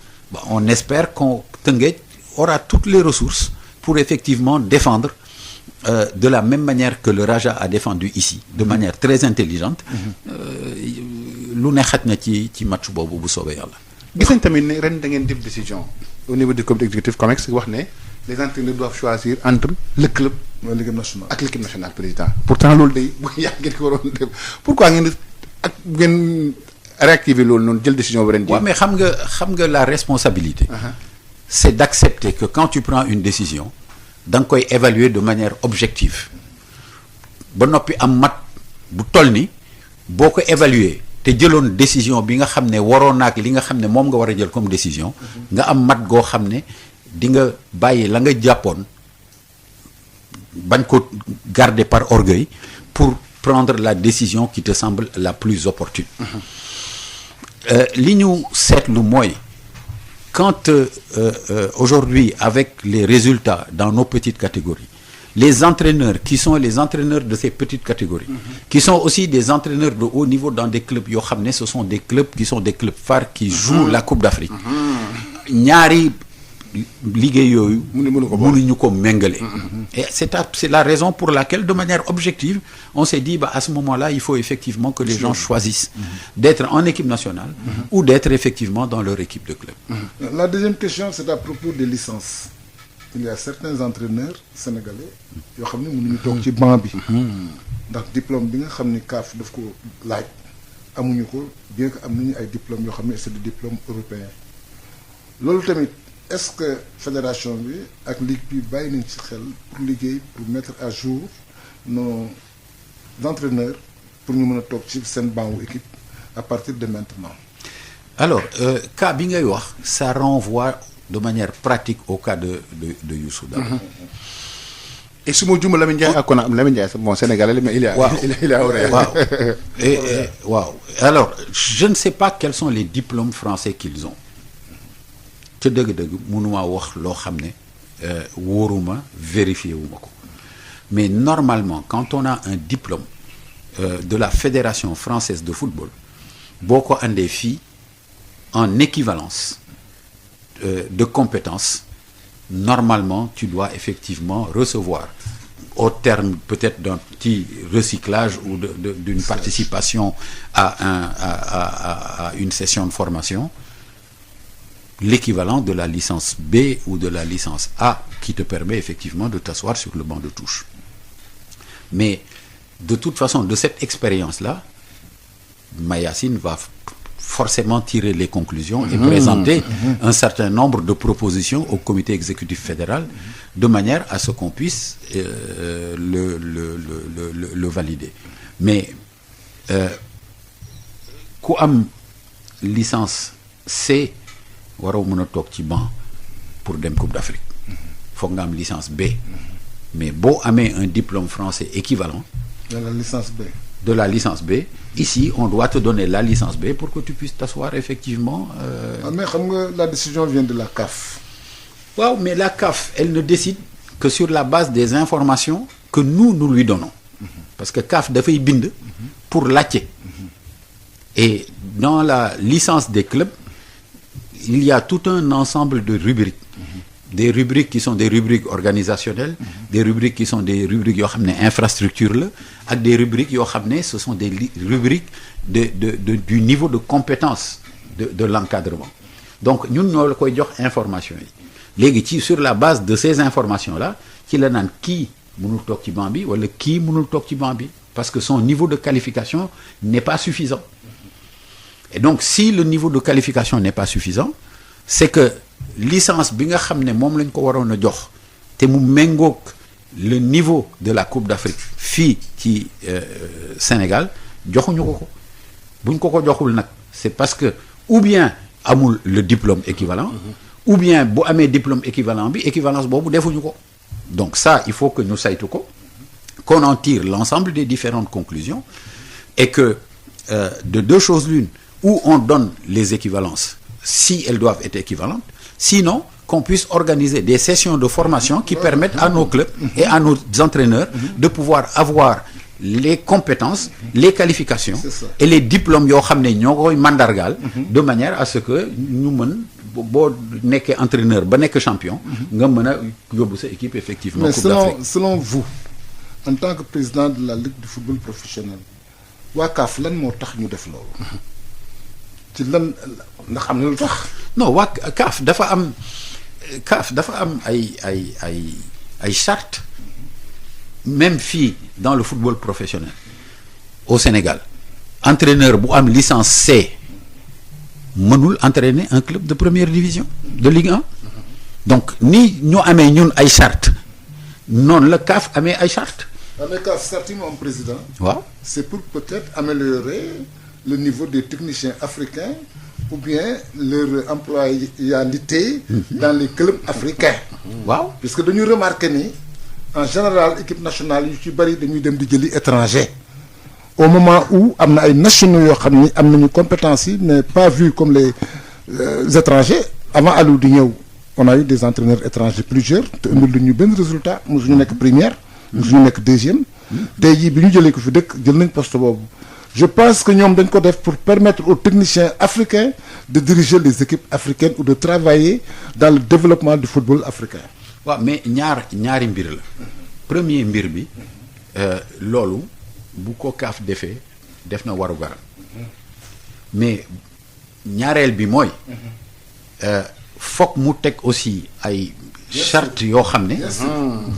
on espère qu'on Teungueth aura toutes les ressources pour effectivement défendre de la même manière que le Raja a défendu ici de manière très intelligente lu ne xaj na ci match boobu bu soobee yàlla gis nañ tamit ne ren da ngeen def décision au niveau du comité exécutif COMEX wax ne les entraîneurs doivent choisir entre le club ak l'équipe nationale président pourtant loolu day bu yàgg ngeen ko waroon def pourquoi ngeen ak ngeen réactiver loolu noonu jël décision bi ren jii. waaw mais xam nga la responsabilité. C'est d'accepter que quand tu prends une décision da nga koy évaluer de manière objective ba noppi am mat bu toll ni boo ko évaluer te jëloon décision bi nga xam ne waroon naak li nga xam ne moom nga war a jël comme décision nga am mat goo xam ne di nga bàyyi la nga jàppoon bañ ko garder par orgueil pour prendre la décision qui te semble la plus opportune. Li ñu seetlu mooy quand aujourd'hui avec les résultats dans nos petites catégories les entraîneurs qui sont les entraîneurs de ces petites catégories qui sont aussi des entraîneurs de haut niveau dans des clubs yoo xam ne ce sont des clubs qui sont des clubs phares qui jouent la Coupe d'Afrique ñaari liggéey yooyu mënuñu ko méngale et c'est la raison pour laquelle de manière objective on s'est dit à ce moment-là il faut effectivement que les gens choisissent d'être en équipe nationale ou d'être effectivement dans leur équipe de club. La deuxième question c'est à propos des licences. Il y a certains entraîneurs sénégalais yoo xam ne mënuñu toog ci banc bi ndax diplôme bi nga xam ni CAF daf ko laaj amuñu ko bien que am nañu ay diplômes yoo xam ne c'est des diplômes européens loolu tamit est-ce que fédération bi ak ligue bi bàyyi nañ ci xel pour liggéey pour mettre à jour nos entraîneurs pour ñu mën a toog ci seen banc wu équipe à partir de maintenant. Alors cas bi ngay wax ça renvoie de manière pratique au cas de Youssou Dabo. Et su ma juumee Lamine Ndiaye ak kon Lamine Ndiaye bon Sénégalais mais il est waaw alors je ne sais pas quels sont les diplômes français qu'ils ont ca dëgg-dëgg mënuma wax loo xam ne wóoruma vérifier wuma ko mais normalement quand on a un diplôme de la Fédération française de football boo ko andee fii en équivalence de compétences normalement tu dois effectivement recevoir au terme peut-être d'un petit recyclage ou d'une participation à une session de formation l'équivalent de la licence B ou de la licence A qui te permet effectivement de t'asseoir sur le banc de touche. Mais de toute façon de cette expérience-là Mayacine va forcément tirer les conclusions et présenter un certain nombre de propositions au comité exécutif fédéral de manière à ce qu'on puisse le valider. Mais ku am licence C waroo mën a toog ci banc pour dem Coupe d'Afrique foog nga am licence B mais boo amee un diplôme français équivalent de la licence B ici on doit te donner la licence B pour que tu puisses t'asseoir effectivement mais xam nga la décision vient de la CAF. waaw mais la CAF elle ne décide que sur la base des informations que nous lui donnons parce que CAF dafay bind pour laajte et dans la licence des clubs il y a tout un ensemble de rubriques des rubriques qui sont des rubriques organisationnelles des rubriques qui sont des rubriques yoo xam ne infrastructure la ak des rubriques yoo xam ne ce sont des rubriques du niveau de compétence de l'encadrement donc ñun ñoo la koy jox information yi léegi sur la base de ces informations là ci la naan kii mënul toog ci banc bi wala kii mënul toog ci banc bi parce que son niveau de qualification n'est pas suffisant et donc si le niveau de qualification n'est pas suffisant c'est que licence bi nga xam ne moom lañ ko waroon a jox te mu méngoog le niveau de la Coupe d'Afrique fii ci Sénégal joxuñu ko buñ ko joxul nag c'est parce que ou bien amul le diplôme équivalent ou bien bu amee diplôme équivalent bi équivalence boobu defuñu ko donc ça il faut que ñu saytu ko qu'on en tire l'ensemble des différentes conclusions et que de deux choses l'une où on donne les équivalences si elles doivent être équivalentes sinon qu'on puisse organiser des sessions de formation qui permettent à nos clubs et à nos entraîneurs de pouvoir avoir les compétences les qualifications et les diplômes yoo xam ne ñoo koy mandargaal de manière à ce que ñu mën boo nekkee entraîneur ba nekk champion nga mën a yóbbu sa équipe effectivement mais Coupe d'Afrique. selon vous en tant que président de la Ligue du football professionnel waa CAF lan moo tax ñu def loolu ci lan nga xam ne lu tax non waa CAF dafa am ay charte même fii dans le football professionnel au Sénégal entraîneur bu am licence C mënul entraîner un club de première division de Ligue 1 donc ni ñu amee ñun ay charte noonu la CAF amee ay charte mais CAF certes moom président. waaw c'est pour peut-être améliorer le niveau des techniciens africains ou bien leur employabilité dans les clubs africains. waaw puisque dañuy remarquer ni en général équipe nationale yu ci bari dañuy dem di jëli étranger au moment où am na ay nationaux yoo xam ni am nañu compétence yi mais pas vu comme les étrangers avant Aliou di ñëw on a eu des entraîneurs étrangers plusieurs te indil lu ñu benn résultat mosuñu nekk première mosuñu nekk deuxième tey jii bi ñu jëlee ko fi dëkk jël nañ poste boobu je pense que ñoom dañ ko def pour permettre aux techniciens africains de diriger les équipes africaines ou de travailler dans le développement du football africain. waaw mais ñaari mbir la premier mbir bi loolu bu ko CAF defee def na waru garam mais ñaareel bi mooy foog mu teg aussi ay charte yoo xam ne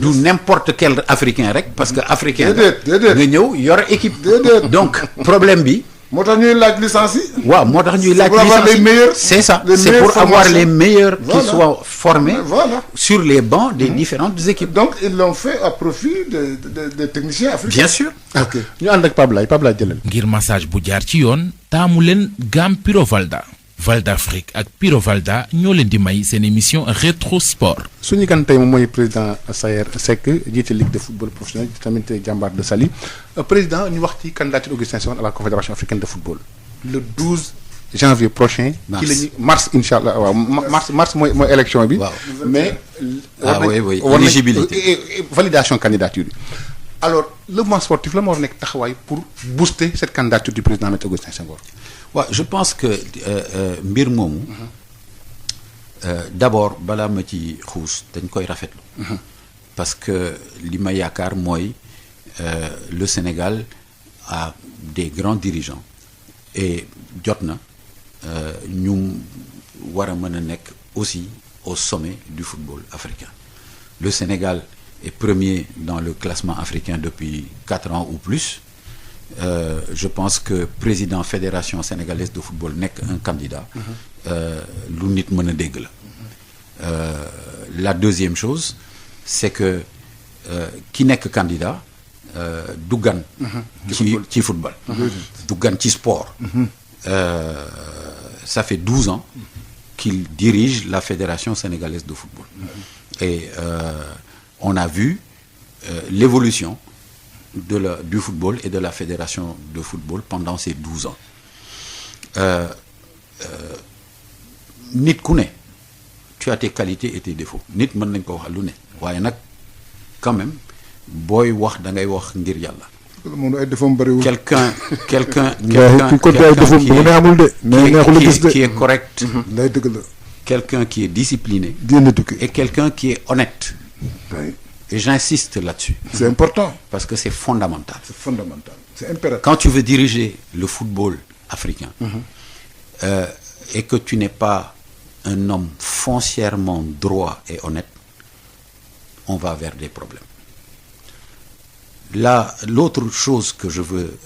du n'importe quel africain rek parce que africain déedéet nga ñëw yor équipe déedéet donc problème bi moo tax ñuy laaj licence yi. waaw moo tax ñuy laaj pour avoir les meilleurs. c'est ça les c'est meilleures pour avoir formations. les meilleurs Voilà. qui soient formés Voilà. sur les bancs des différentes équipes donc ils l'ont fait à profit des techniciens africains. bien sûr ok ñu ànd ak Pape Laye jëlal. ngir massage bu jaar ci yoon taamu leen gamme Pyrovalda Valda Afrique ak Pyrovalda ñoo leen di may seen émission rétro sport. suñu gan tey moom mooy président Sayer Seck jiite ligue de football professionnel tamit jàmbaar de Saly président ñu wax ci candidature Augustin Senghor à la confédération africaine de football le 12 janvier prochain. Mars. ci la ñuy mars incha allah waaw mars mooy élection bi. waaw mais. oui war nañ- éligibilité et validation candidature bi. alors le mouvement sportif la moo war a nekk taxawaay pour booster cette candidature du président Maître Augustin Senghor. waaw je pense que mbir moomu d'abord balaa ma ci xuus dañ koy rafetlu parce que li ma yaakaar mooy le Sénégal a des grands dirigeants et jot na ñu war a mën a nekk aussi au sommet du football africain le Sénégal est premier dans le classement africain depuis 4 ans ou plus. Je pense que président fédération sénégalaise de football nekk un candidat lu nit mën a dégg la la deuxième chose c'est que ki nekk candidat du gan ci football du gan ci sport ça fait 12 ans qu'il dirige la fédération sénégalaise de football et on a vu l'évolution du football et de la fédération de football pendant ces 12 ans nit ku ne tu as tes qualités et tes défauts nit mën nañ ko wax lu ne waaye nag quand même booy wax da ngay wax ngir yàlla moom ay defam bariwul. quelqu'un ki ko ay defam bu mu ne amul de. mais neexul a gis de qui est correct nday dëgg la. quelqu'un qui est discipliné bien éduqué. et quelqu'un qui est honnête Oui. et j'insiste là-dessus C'est important. parce que c'est fondamental C'est fondamental. C'est impératif. quand tu veux diriger le football africain et que tu n'es pas un homme foncièrement droit et honnête, on va vers des problèmes. Là, l'autre chose que je veux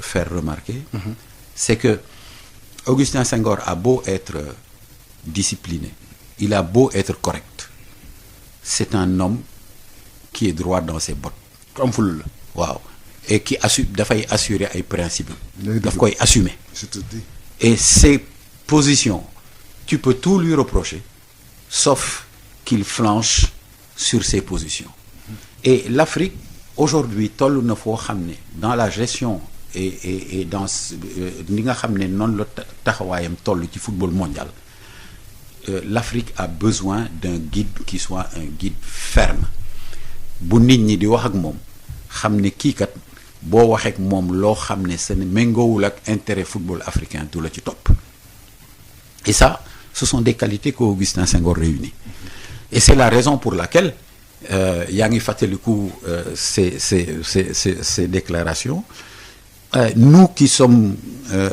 faire remarquer, c'est que Augustin Senghor a beau être discipliné, il a beau être correct, c'est un homme qui est droit dans ses bottes. am ful la. Waaw. Et qui dafay assurer ay principes. Lay daf dëgg. koy assumer. Je te dis. Et ses positions, tu peux tout lui reprocher, sauf qu'il flanche sur ses positions. Et l'Afrique, aujourd'hui, toll na foo xam ne dans la gestion et dans li nga xam ne noonu la taxawaayam toll ci football mondial, l'Afrique a besoin d'un guide qui soit un guide ferme. Bu nit ñi di wax ak moom xam ne kii kat boo waxee ak moom loo xam ne seen méngoowul ak intérêt football africain du la ci topp. Et ça, ce sont des qualités qu'Augustin Senghor réunit. Et c'est la raison pour laquelle yaa ngi fàttaliku ces déclarations. Nous qui sommes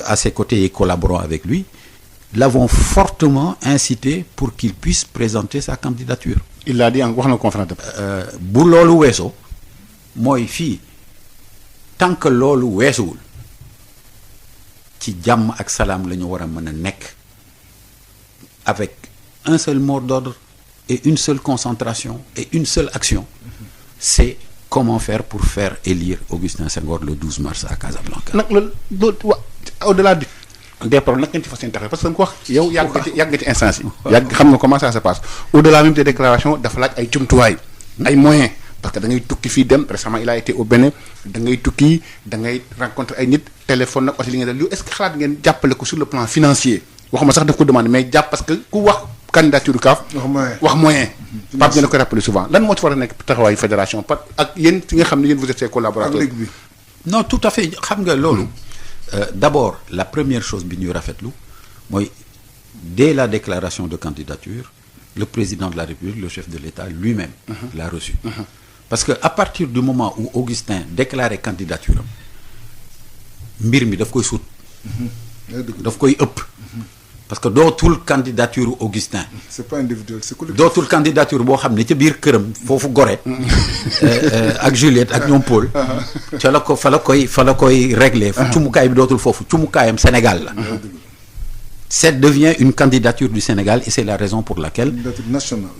à ses côtés et collaborons avec lui, l'avons fortement incité pour qu'il puisse présenter sa candidature. il l'a dit en wax na conférence de presse. Bu loolu weesoo mooy fii tant que loolu weesuwul ci jàmm ak salaam la ñu war a mën a nekk avec un seul mot d'ordre et une seule concentration et une seule action, c'est comment faire pour faire élire Augustin Senghor le 12 mars à Casablanca. nag loolu au-delà des problèmes nag ngeen ci fas yéene taxaw parce que ko wax yow yàgg nga ci instance yi. yàgg xam nga comment ça se passe au-delà même des déclarations dafa laaj ay jumtuwaay. ay moyens parce que da ngay tukki fii dem récemment il a été au Bénin da ngay tukki da ngay rencontrer ay nit téléphone nag aussi li ngeen def est-ce que xalaat ngeen jàppale ko sur le plan financier waxuma sax daf ko demandé mais jàpp parce que ku wax candidature CAF. wax moyen. Pape dina ko rappelé souvent lan moo ci war a nekk taxawaayu fédération Pape ak yéen ci nga xam ne yéen vous êtes ses collaborateurs. non tout à fait xam nga loolu. D'abord la première chose bi ñuy rafetlu mooy dès la déclaration de candidature le président de la République le chef de l'État lui-même l'a reçu. Parce que à partir du moment où Augustin déclarait candidature am mbir mi daf koy sut. daf koy ëpp. parce que dootul candidature Augustin. c'est pas individuel, c'est collectif. dootul candidature boo xam ne ca biir këram foofu Gorée. ak Juliette ak ñoom Paul. ca la ko fa la koy régler. cumukaay bi dootul foofu cumukaayam Sénégal la. Ça devient une candidature du Sénégal et c'est la raison pour laquelle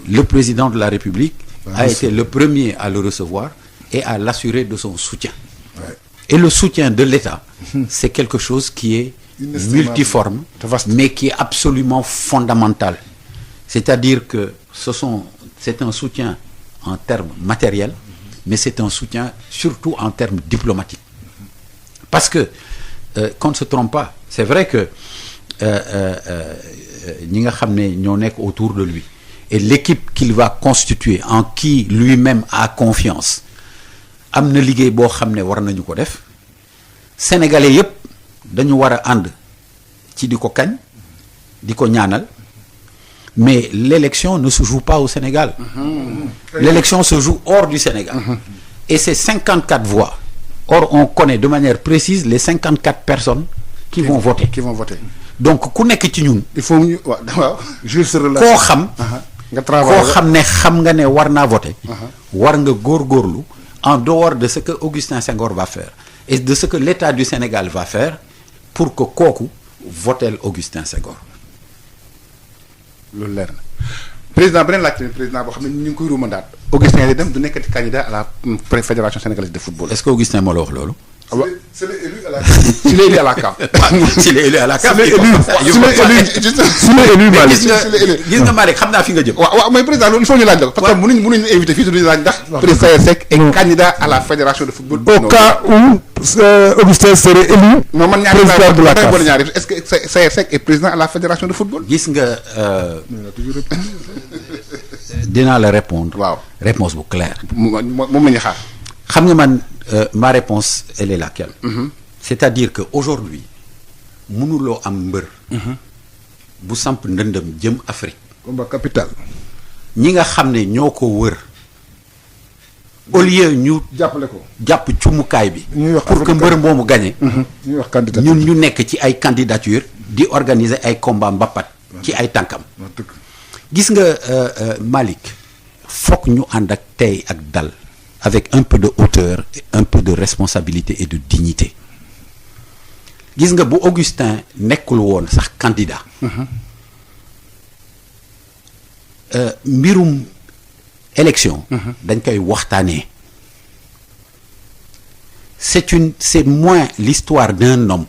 le président de la République a été le premier à le recevoir et à l'assurer de son soutien. Ouais. Et le soutien de l'État, c'est quelque chose qui est multiforme, mais qui est absolument fondamental. C'est-à-dire que c'est un soutien en termes matériels, mais c'est un soutien surtout en termes diplomatiques. Parce que, qu'on ne se trompe pas, c'est vrai que ñi nga xam ne ñoo nekk autour de lui et l'équipe qu'il va constituer en qui lui-même a confiance am na liggéey boo xam ne war nañu ko def sénégalais yépp dañu war a ànd ci di ko kañ di ko ñaanal mais l'élection ne se joue pas au Sénégal. L'élection se joue hors du Sénégal. Et c'est 54 voix. Or on connaît de manière précise les 54 personnes qui vont voter. Donc ku nekk ci ñun. il faut ñu waaw koo xam. koo xam ne xam nga ne war naa voter. war nga góorgóorlu en dehors de ce que Augustin Senghor va faire et de ce que l'État du Sénégal va faire pour que kooku votel Augustin Senghor. loolu leer na président beneen laajte président boo xam ne ñu ngi koy ruumandaat Augustin di dem du nekkati candidat à la fédération sénégalaise de football. Est-ce que Augustin moo la wax loolu. S'il est élu à la CAF. S'il est élu à la CAF. S'il est élu à la CAF. gis nga Malick xam naa fi nga jëm. waaw mais président loolu il faut ñu laaj la ko. parce que mënuñu invité fii duñu laaj ndax. président Saër Seck est candidat à la fédération de football. Au cas où Augustin serait élu. non man ñaari président de la CAF. est-ce que Saër Seck est président à la fédération de football. gis nga. dinaa la répondre. waaw réponse bu claire. moom la ñuy xaar. xam nga man ma réponse elle est laquelle. C'est-à-dire que aujourd'hui mënuloo am mbër. bu samp ndëndëm jëm Afrique. combat capital. ñi nga xam ne ñoo ko wër. au lieu ñu. jàppale ko jàpp cumukaay bi. pour que mbër moomu gagné. ñuy wax candidature ñun ñu nekk ci ay candidature di organiser ay combat mbappat ci ay tànkam. gis nga Malick fokk ñu ànd ak tey ak dal. avec un peu de hauteur, un peu de responsabilité et de dignité. gis nga bu Augustin nekkul woon sax candidat. mbirum élection. dañ koy waxtaanee. c'est moins l'histoire d'un homme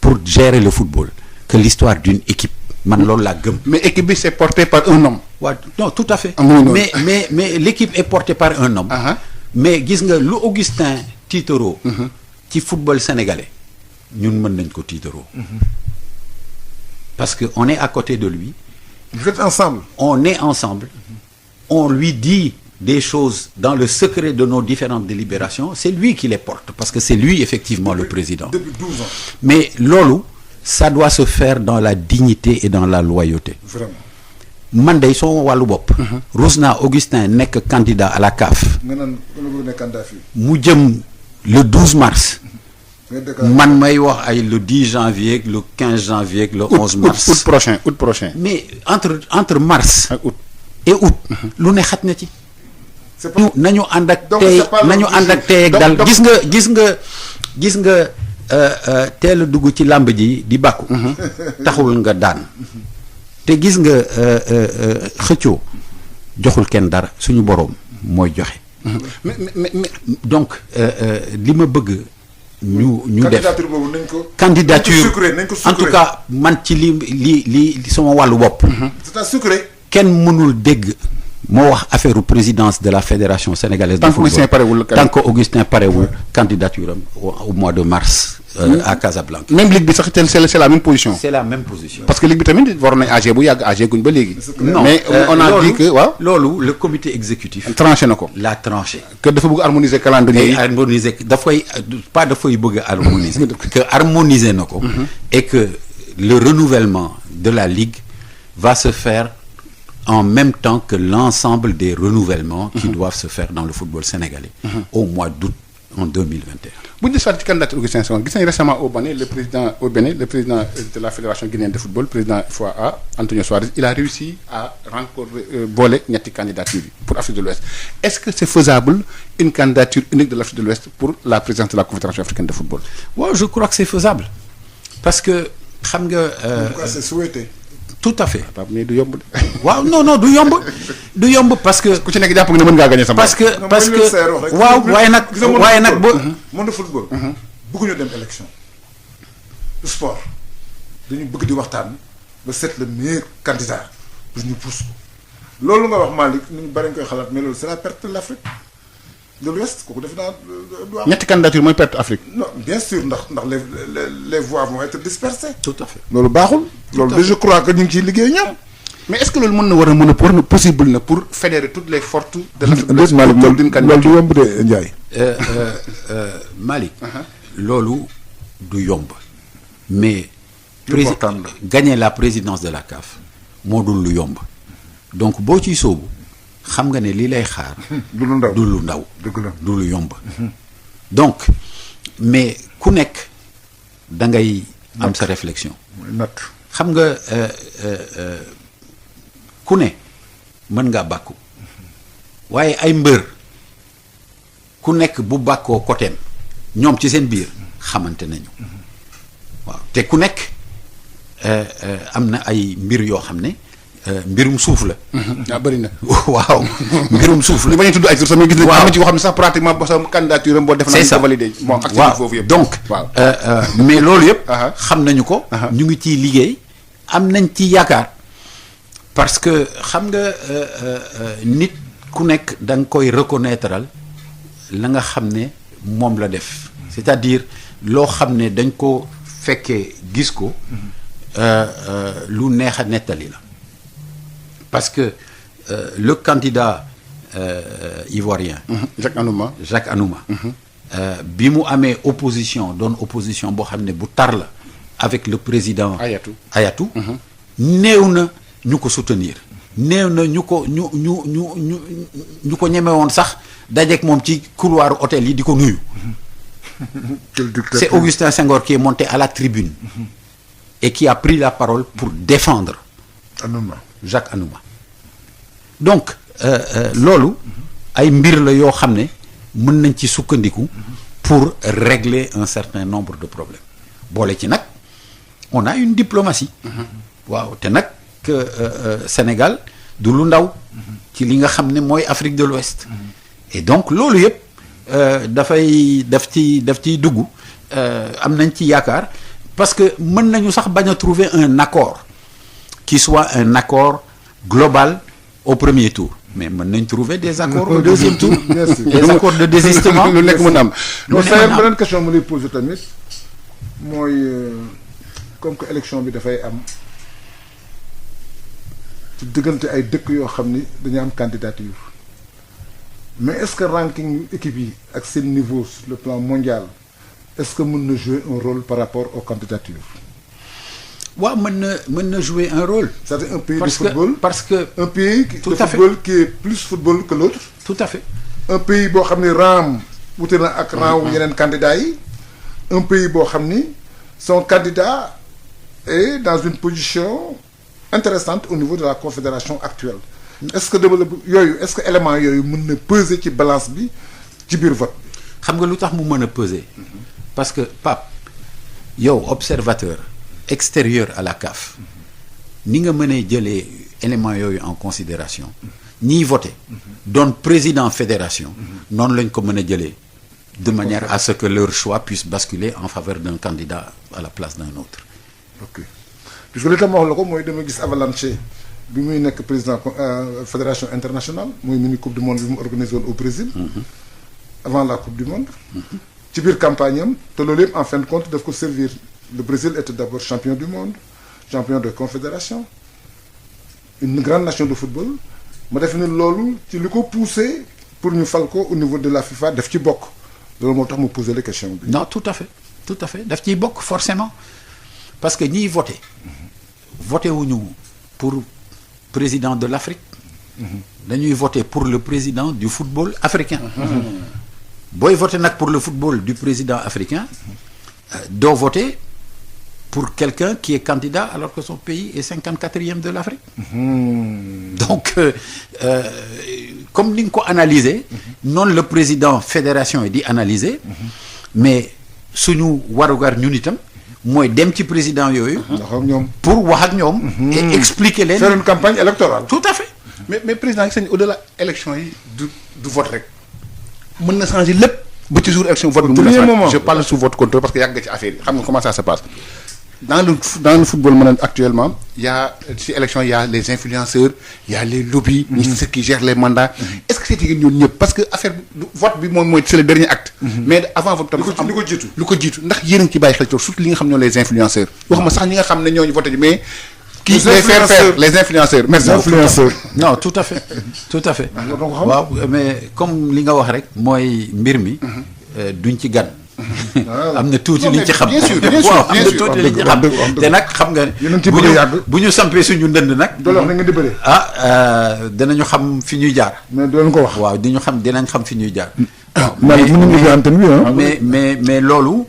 pour gérer le football que l'histoire d'une équipe. man loolu laa gëm. mais équipe bi c'est porté par un homme. waaw non tout à fait. mais l'équipe est portée par un homme. mais gis nga lu Augustin tiitaroo. ci football sénégalais ñun mën nañ ko tiitaroo. parce que on est à côté de lui. vous êtes ensemble. on est ensemble. on lui dit des choses dans le secret de nos différentes délibérations c'est lui qui les porte parce que c'est lui effectivement le président. depuis 12 ans. mais loolu ça doit se faire dans la dignité et dans la loyauté. Vraiment. man day soo wàllu bopp. rus naa Augustin nekk candidat à la CAF. mu jëm le 12 mars. man may wax ay le 10 janvier le 15 janvier le 11 mars. août prochain. mais entre mars. ak août et août. lu ne xaj na ci. nañu ànd ak tey nañu ànd ak tey ak dal gis nga teel a dugg ci làmb ji di bàkku taxul nga daan te gis nga xëccoo joxul kenn dara suñu boroom mooy joxe mais donc li ma bëgg ñu def candidature boobu nañ ko candidature nañ ko en tout cas man ci li sama wàllu bopp c'est sucré kenn mënul dégg moo wax affaire présidence de la fédération sénégalaise de football tant que Augustin parewul candidature am au mois de mars à Casablanca. même ligue bi sax c'est la même position. c'est la même position. parce que ligue bi tamit waroon nañ AG bu yàgg AG guñ ba léegi. non mais on a dit que waaw. loolu le comité exécutif. tranché na ko. l'a tranché. que dafa bëgg harmoniser calendrier yi. harmoniser dafay bëgg a harmoniser. que harmoniser na ko. et que le renouvellement de la ligue va se faire en même temps que l'ensemble des renouvellements qui doivent se faire dans le football sénégalais au mois d'août en 2021. bu ñu defaat ci candidature Augustin Senghor gis nañ récemment au Bénin le président de la fédération guinéenne de football président FOA Antonio Suarez il a réussi à rencontrer boole ñetti candidature yi pour Afrique de l'Ouest est-ce que c'est faisable une candidature unique de l'Afrique de l'Ouest pour la présidence de la confédération africaine de football? waaw je crois que c'est faisable parce que xam nga. c'est souhaité. tout à fait. mais du yomb. waaw non du yomb parce que. ku ci nekk jàpp nga ne mën ngaa gagner sama. parce que waaw waaye nag boo. monde football. bëgguñu dem élection. sport dañu bëgg di waxtaan ba seet le meilleur candidat pour ñu pousse ko loolu nga wax Malick ñu bari nga koy xalaat mais loolu c'est la perte de l'Afrique de l'Ouest kooku def naa du am. ñetti candidature mooy perte Afrique. non bien sûr ndax les voix vont être dispersées. tout à fait loolu baaxul. loolu je crois que ñu ngi ciy liggéey ñoom. mais est-ce que loolu mën a possible na pour fédérer toutes les forces de l'Afrique de l'Ouest loolu du yomb de Ndiaye. Malick. loolu du yomb. mais gagner la présidence de la CAF moo dul lu yomb donc boo ciy sóobu xam nga ne lii lay xaar. du lu ndaw du lu yomb. donc mais ku nekk da ngay am sa réflexion. xam nga ku ne mën ngaa bàkku waaye ay mbër ku nekk bu bàkkoo côtéem ñoom ci seen biir xamante nañu waaw te ku nekk am na ay mbir yoo xam ne mbirum suuf la. bëri na. waaw mbirum suuf la. li ma ñu tudd ay tur sax gis nañu am na ci yoo xam ne sax pratiquement ba sa candidature am boo def na ko validé. waaw foofu yëpp donc. waaw mais loolu yëpp. xam nañu ko. ñu ngi ciy liggéey am nañ ci yaakaar parce que xam nga nit ku nekk da nga koy reconnaître la nga xam ne moom la def. c'est-à-dire loo xam ne dañ ko fekkee gis ko lu neex a nettali la. parce que le candidat ivoirien. Jacques Anouma. bi mu amee opposition doon opposition boo xam ne bu tar la avec le président. Ayatou. néew na ñu ko soutenir. néew na ñu ko ñeme woon sax dajeek moom ci couloiru hôtel yi di ko nuyu. c'est Augustin Senghor qui est monté à la tribune. et qui a pris la parole pour défendre. Jacques Anouma donc loolu ay mbir la yoo xam ne mën nañ ci sukkandiku pour régler un certain nombre de problèmes boole ci nag on a une diplomatie waaw te nag Sénégal du lu ndaw ci li nga xam ne mooy Afrique de l'Ouest et donc loolu yëpp daf ciy dugg am nañ ci yaakaar parce que mën nañu sax bañ a trouver un accord qui soit un accord global au premier tour mais mën nañ trouver des accords au deuxième tour. des accords de désistement. lu nekk mën am. non c'est beneen question mu lay poser tamit mooy comme que élection bi dafay am ci diggante ay dëkk yoo xam ni dañu am candidature mais est-ce que ranking équipe yi ak seen niveau sur le plan mondial est-ce que mën na jouer un rôle par rapport aux candidatures. waaw mën na jouer un rôle. c'est-à-dire un pays de football parce que un pays de football qui est plus football que l'autre. tout à fait. un pays boo xam ni rang wute na ak rang wu yeneen candidats yi. un pays boo xam ni son candidat est dans une position intéressante au niveau de la confédération actuelle. est-ce que élément yooyu mën na peser ci balance bi ci biir vote bi. xam nga lu tax mu mën a peser. parce que Pape yow observateur extérieur à la CAF ni nga mënee jëlee éléments yooyu en considération ñiy voté doon président fédération noonu lañ ko mën a jëlee de manière à ce que leur choix puisse basculer en faveur d'un candidat à la place d'un autre. ok puisque li tam wax la ko mooy dama gis Avalanche bi muy nekk président fédération internationale mooy mini coupe du monde bi mu organisé woon au Brésil. avant la coupe du monde. ci biir campagne am te loolu yëpp en fin de compte daf ko servir le Brésil était d'abord champion du monde champion de confédération une grande nation de football ma def ni loolu ci li ko poussé pour ñu fal ko au niveau de la FIFA daf ci bokk loolu moo tax mu poser les questions bi. non tout à fait daf ciy bokk forcément parce que ñiy voté wuñu pour président de l'Afrique dañuy voté pour le président du football africain booy voté nag pour le football du président africain doo voté pour quelqu'un qui est candidat alors que son pays est 54e de l'Afrique donc comme ni nga ko analyser noonu le président fédération yi di analyser mais suñu warugar ñun itam mooy dem ci président yooyu pour wax ak ñoom et expliquer leen faire une campagne électorale tout à fait mais président gis nañu au-delà élection yi du vote rek mën na changer lépp ba ci jour élection vote bi mën na changer je parle sous votre contrôle parce que yàgg nga ci affaire yi xam nga comment ça se passe dans le football maintenant actuellement il y a ci élection il y a les influenceurs il y a les lobbies ceux qui gèrent les mandats est-ce que c'est yéen ñoom ñëpp parce que affaire bi vote bi moom mooy c'est le dernier acte mais avant vote tam am lu ko jiitu ndax yéen a ngi ci bàyyi xel ci surtout li nga xam ñoo les influenceurs waxuma sax ñi nga xam ne ñooñu voté ji mais qui les faire faire les influenceurs merci non tout à fait waaw mais comme li nga wax rek mooy mbir mi duñ ci gan am na tuuti liñ ci xam waaw am na tuuti liñ ci xam te nag xam nga bu ñu sampee suñu ndënd nag doole wax na nga di bëre danañu xam fi ñuy jaar mais doon ko wax waaw dinañ xam fi ñuy jaar mais loolu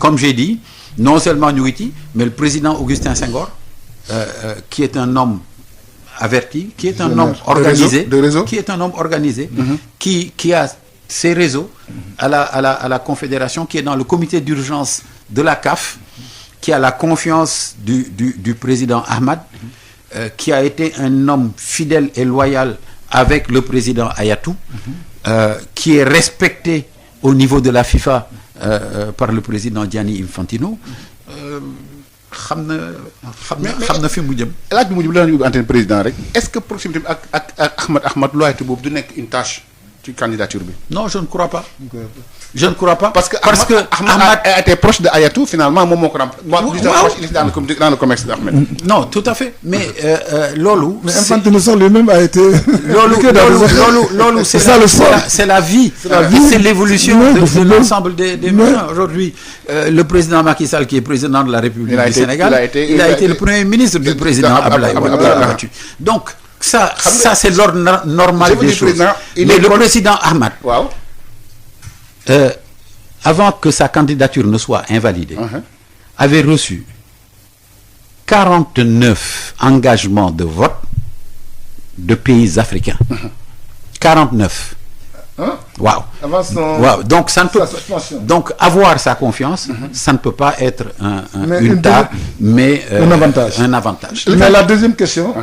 comme j'ai dit non seulement ñu ngi ci mais le président Augustin Senghor qui est un homme averti qui est un homme organisé qui a ses réseaux à la confédération qui est dans le comité d'urgence de la CAF qui a la confiance du président Ahmad qui a été un homme fidèle et loyal avec le président Hayatou qui est respecté au niveau de la FIFA par le président Gianni Infantino xam na fi mu jëm. laaj bi mu jëm la ñu ubbi antenne président rek est-ce que proximité bi ak Ahmad loyauté boobu du nekk une tâche ci candidature bi. non je ne crois pas. parce que Ahmad a été proche de Hayatou finalement moom moo ko dans le commerce d'Ahmed. non tout à fait mais loolu. mais Infantino sax lui-même a été. loolu c'est la vie. c'est l'évolution de l'ensemble des moyens. Aujourd'hui le président Macky Sall qui est président de la République du Sénégal il a été le premier ministre du président Abdoulaye Wade. Donc ça c'est l'ordre normal des choses. Mais le président Ahmad. waaw. Avant que sa candidature ne soit invalidée, avait reçu 49 engagements de vote de pays africains. 49. Wow. Wow. Donc ça ne peut donc avoir sa confiance, ça ne peut pas être une tare, mais un avantage. Mais la deuxième question,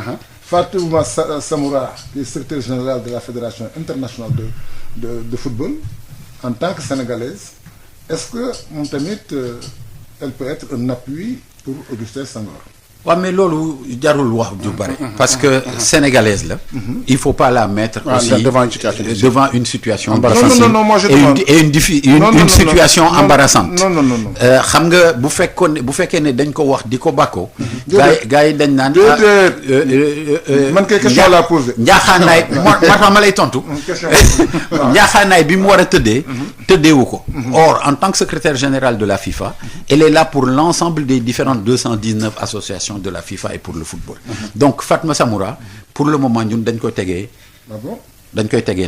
Fatouma Samoura, qui est secrétaire général de la Fédération internationale de football, en tant que sénégalaise, est-ce que moom tamit elle peut être un appui pour Augustin Senghor? waaw mais loolu jarul wax ju bari parce que sénégalaise la il faut pas la mettre aussi devant une situation embarrassante et une situation embarrassante xam nga bu fekkee ne dañ ko wax di ko bàkkoo gars yi dañ naan man kay question la poser njaaxaanaay moo tax ma lay tontu njaaxaanaay bi mu war a tëddeewu ko or en tant que secrétaire général de la FIFA elle est là pour l'ensemble des différentes 219 associations de la FIFA et pour le football. Donc Fatma Samoura pour le moment ñun dañ koy tegee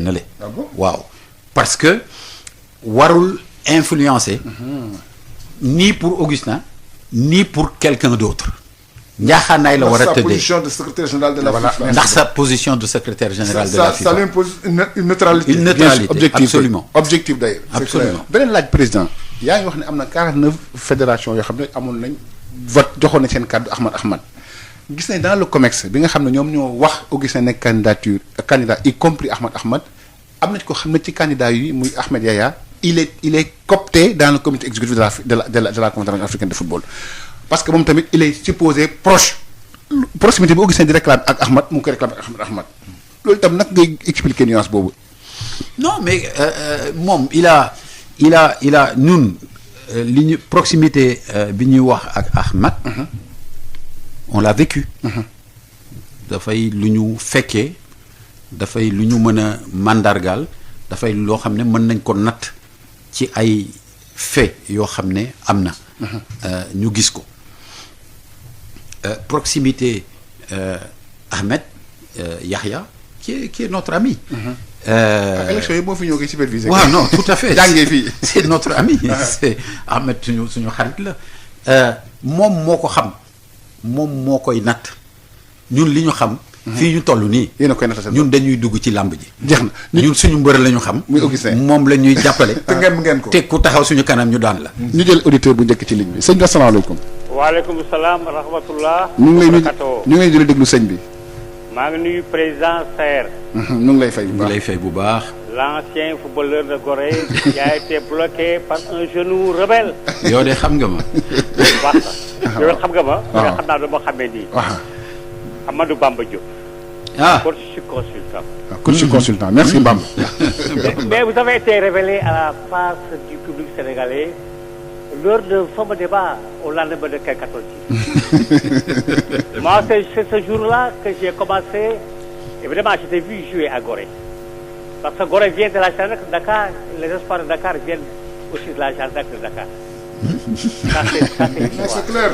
na le waaw parce que warul influencer ni pour Augustin ni pour quelqu'un d'autre njaaxaanaay la war a tëddee position de secrétaire général de la FIFA ndax sa position de secrétaire général de la FIFA ça lui impose une neutralité objective absolument objectif d'ailleurs absolument beneen laaj président yaa ngi wax ne am na 49 fédérations yoo xam ne amoon nañ vote joxoon nañ seen kàddu Ahmad gis nañ dans le COMEX bi nga xam ne ñoom ñoo wax Augustin nekk candidat y compris Ahmad am na ko xam ne ci candidat yi muy Ahmed Yahya il est coopté dans le comité exécutif de la confédération africaine de football parce que moom tamit il est supposé proximité bi Augustin di réclame ak Ahmad mu ngi koy réclame ak Ahmad loolu itam nag ngay expliquer nuance boobu. non mais moom il a ñun li ñu proximité bi ñuy wax ak Ahmad. On l'a vécu. dafay lu ñu fekkee dafay lu ñu mën a mandargaal dafay loo xam ne mën nañ ko natt ci ay fait yoo xam ne am na. ñu gis ko proximité Ahmed Yahya qui est notre ami. élection yi moo fi ñëw koy superviser. waaw non tout à fait jàngee fii. c'est notre ami. c'est Ahmed suñu xarit la moom moo ko xam. moom moo koy natt ñun li ñu xam. fii ñu toll nii. yéen a koy natt ñun dañuy dugg ci làmb ji. jeex na ñun suñu mbër la ñu xam. muy Augustin moom la ñuy jàppale. te ngeen ko te ku taxaw suñu kanam ñu daan la. ñu jël auditeur bu njëkk ci ligne bi sëñ bi asalaamaaleykum. waaleykum salaam wa rahmatullah. ñu ngi lay di déglu sëñ bi. maa ngi nuyu président Saer. ñu ngi lay fay bu baax ñu lay fay bu baax. l'ancien footballeur de Gorée qui a été bloqué par un genou rebelle. yow de xam nga ma. baax na yow xam nga ma. nga xam naa dama xamee nii. Amadou Bamba Diop. Coach consultant. Coach consultant merci Bamba. mais vous avez été révélé à la face du public sénégalais lors d'un fameux débat au lendemain de K14. Moi c'est ce jour-là que j'ai commencé. Évidemment je t'ai vu jouer à Gorée. Parce que Gorée vient de la Jeanne d'Arc de Dakar, les espoirs de Dakar viennent aussi de la Jeanne d'Arc de Dakar. Ça c'est clair.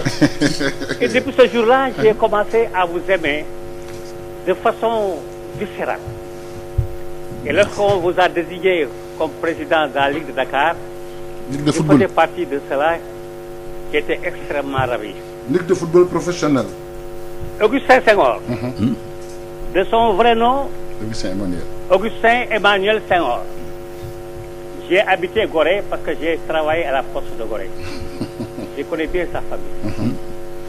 Et depuis ce jour-là, j'ai commencé à vous aimer de façon viscérale. Et lorsqu'on vous a désigné comme président de la Ligue de Dakar, Ligue de vous football. faisiez partie de cela qui était extrêmement ravi. Ligue de football professionnel. Augustin Senghor, de son vrai nom, Augustin Emmanuel Senghor. J'ai habité Gorée parce que j'ai travaillé à la poste de Gorée. Je connais bien sa famille.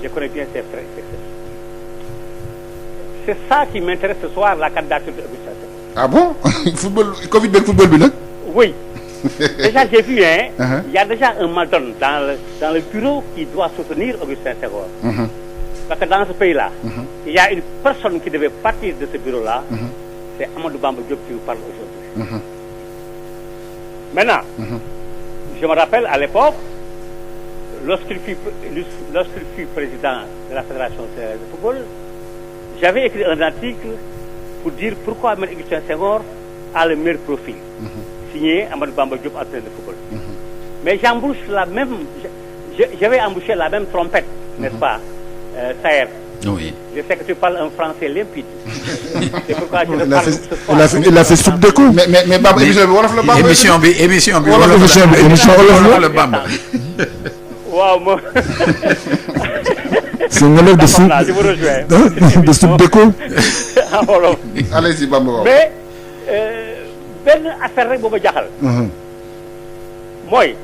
Je connais bien ses frères et ses sœurs. C'est ça qui m'intéresse ce soir, la candidature d'Augustin Senghor. Ah bon? Covid beeg football bi nag? Oui. Déjà j'ai vu, il y a déjà un madone dans le bureau qui doit soutenir Augustin Senghor. Parce que dans ce pays-là, il y a une personne qui devait partir de ce bureau-là, c'est Amadou Bamba Diop qui vous parle aujourd'hui. Maintenant, je me rappelle à l'époque, lorsqu'il fut président de la Fédération sénégalaise de football, j'avais écrit un article pour dire pourquoi Augustin Senghor a le meilleur profil, signé Amadou Bamba Diop, entraîneur de football. Mais j'avais embauché la même trompette, n'est-ce pas, Saer? Oui. Je sais que tu parles un français limpide. C'est pourquoi je ne parle que ce soir. Il a fait soupe de coups. mais Bamba émission bi wolof la Bamba. émission bi émission wolof la Bamba. waaw moom. c'est un élève de soupe. je vous rejoins. de soupe de coups. en wolof. Allez-y Bamba waaw. mais benn affaire rek boo ma jaaxal. mooy.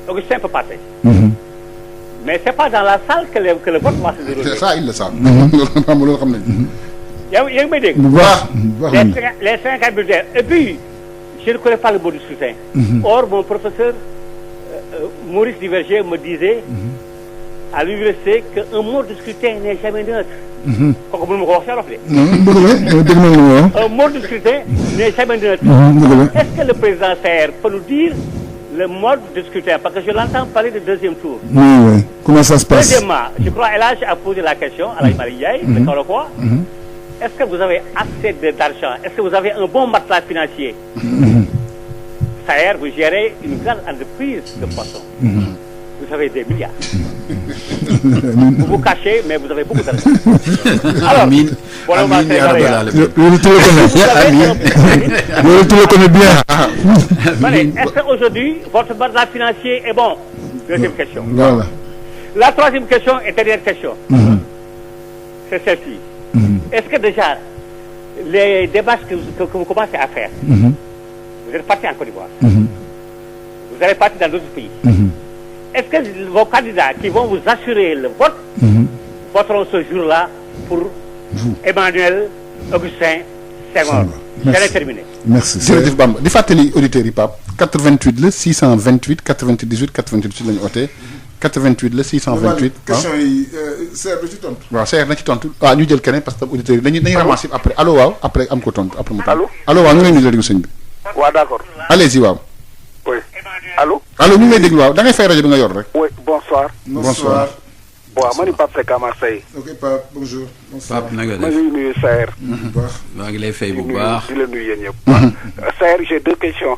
Augustin peut passer. Mais c'est pas dans la salle que le vote va se dérouler. Ça il le savent. loolu xam nañu. yaa ngi may dégg. bu baax les 50 bulletins. Et puis je ne connais pas le mot du scrutin. Or mon professeur Maurice Diverger me disait à l'université qu'un mot de scrutin n'est jamais neutre. kooku mënu ma ko wax ci wolof de. Un mot de scrutin n'est jamais neutre. Est-ce que le président Saer peut nous dire le mode de scrutin, parce que je l'entends parler de deuxième tour. Oui. Comment ça se passe? Deuxièmement, je crois Elhadj a posé la question à la Ndiaye, le Kaolack. Est-ce que vous avez assez d'argent? Est-ce que vous avez un bon matelas financier? Saer, vous gérez une grande entreprise de poissons. Vous avez des milliards. Vous vous cachez, mais vous avez beaucoup d'argent. Alors, tu le connais bien. Est-ce qu'aujourd'hui, votre matelas financier est bon? Deuxième question. Voilà. La troisième question et dernière question. C'est celle-ci. Est-ce que déjà, les démarches que vous commencez à faire, vous êtes parti en Côte d'Ivoire, vous vous allez partir dans d'autres pays. Est-ce que vos candidats qui vont vous assurer le vote voteront ce jour-là pour Emmanuel Augustin Senghor? J'allais terminer. merci jërëjëf Bamba di fàttali auditeurs yi Pape 88 la 628 98 98 la ñu ootee 88 la 628. question yi Seer du ci tontu. waaw Seer na ci tontu waaw ñu jël keneen parce que auditeurs yi dañuy ramasser après allo waaw après am ko tontu après mu tontu. allo waaw ñu ngi lay nuyu sëñ bi. waaw d'accord. allez-y waaw. oui allo. allo ñu ngi lay déglu waaw da ngay fay rajo bi nga yor rek. oui bonsoir. bonsoir. waaw ma ni Pape Seck à Marseille. ok Pape bonjour. bonsoir Pape na nga ma def ngi nuyu Saër. bu baax. maa ngi lay fay bu baax. di la nuyu yéen ñëpp. Saër j'ai deux questions.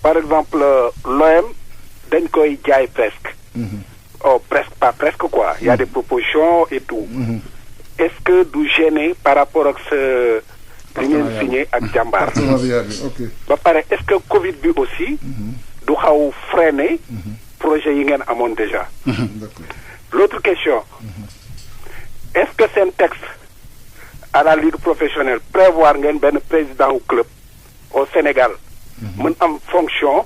par exemple l'OM dañ koy jaay presque. oh presque pas presque quoi. Il y a des propositions et tout. est-ce que du gêner par rapport ak sa li ngeen signé ak jàmbaar. partenariat bi ok. ba pare est-ce que Covid bi aussi. du xaw freiner. projet yi ngeen amoon déjà. d'accord. L'autre question, est-ce que c'est un texte à la Ligue professionnelle prévoir ngeen benn président au club au Sénégal mën am fonction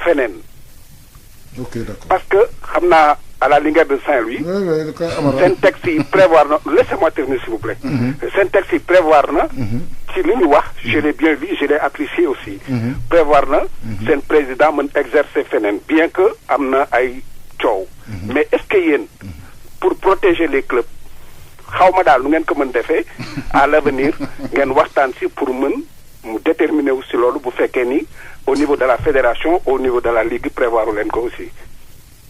feneen? ok d'accord. Parce que xam naa à la Linguère de Saint-Louis oui le cas Amara. seen texte yi prévoir na laissez-moi terminer s'il vous plaît. seen texte yi prévoir na ci li ñu wax je l'ai bien lu je l'ai apprécié aussi. prévoir na seen président mën exercer feneen bien que am na ay coow. mais est-ce que yéen pour protéger les clubs xaw ma daal nu ngeen ko mën defee à l'avenir ngeen waxtaan si pour mën mu déterminer aussi loolu bu fekkee ni au niveau de la fédération au niveau de la ligue prévoir leen ko aussi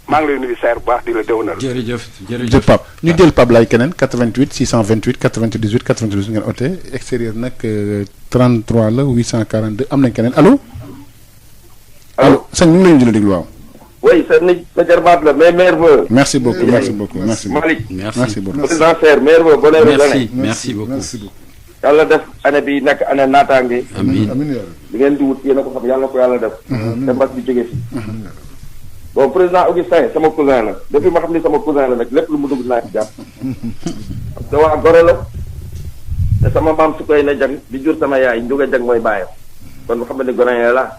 maa ngi lay nuyu Saër bu baax di la déwénal. jërëjëf jël jërëjëf Pape ñu jël Pape laay keneen 88 628 98 98 ngeen oote extérieur nag 33 la 842 am nañ keneen allo. allo sëñ ñu ngi lay déglu waaw. oui sa jarbaat la mais nerveux. merci beaucoup merci beaucoup merci beaucoup. Malick merci beaucoup. président Saër nerveux bonne année. merci beaucoup. merci beaucoup. yàlla def année bi nekk année naataange. amiin amiin yaa rabbi. li ngeen di wut yéen a ko xam yàlla ko yàlla def. te mbas bi jóge fi. bon président Augustin sama cousin la depuis ma xam ni sama cousin la nag lépp lu mu dugg naa ci jàpp. parce que waa Gorée la te sama maam su koy na jag di jur sama yaay njuga jag mooy bàyyam kon mu xam ne Gorée la.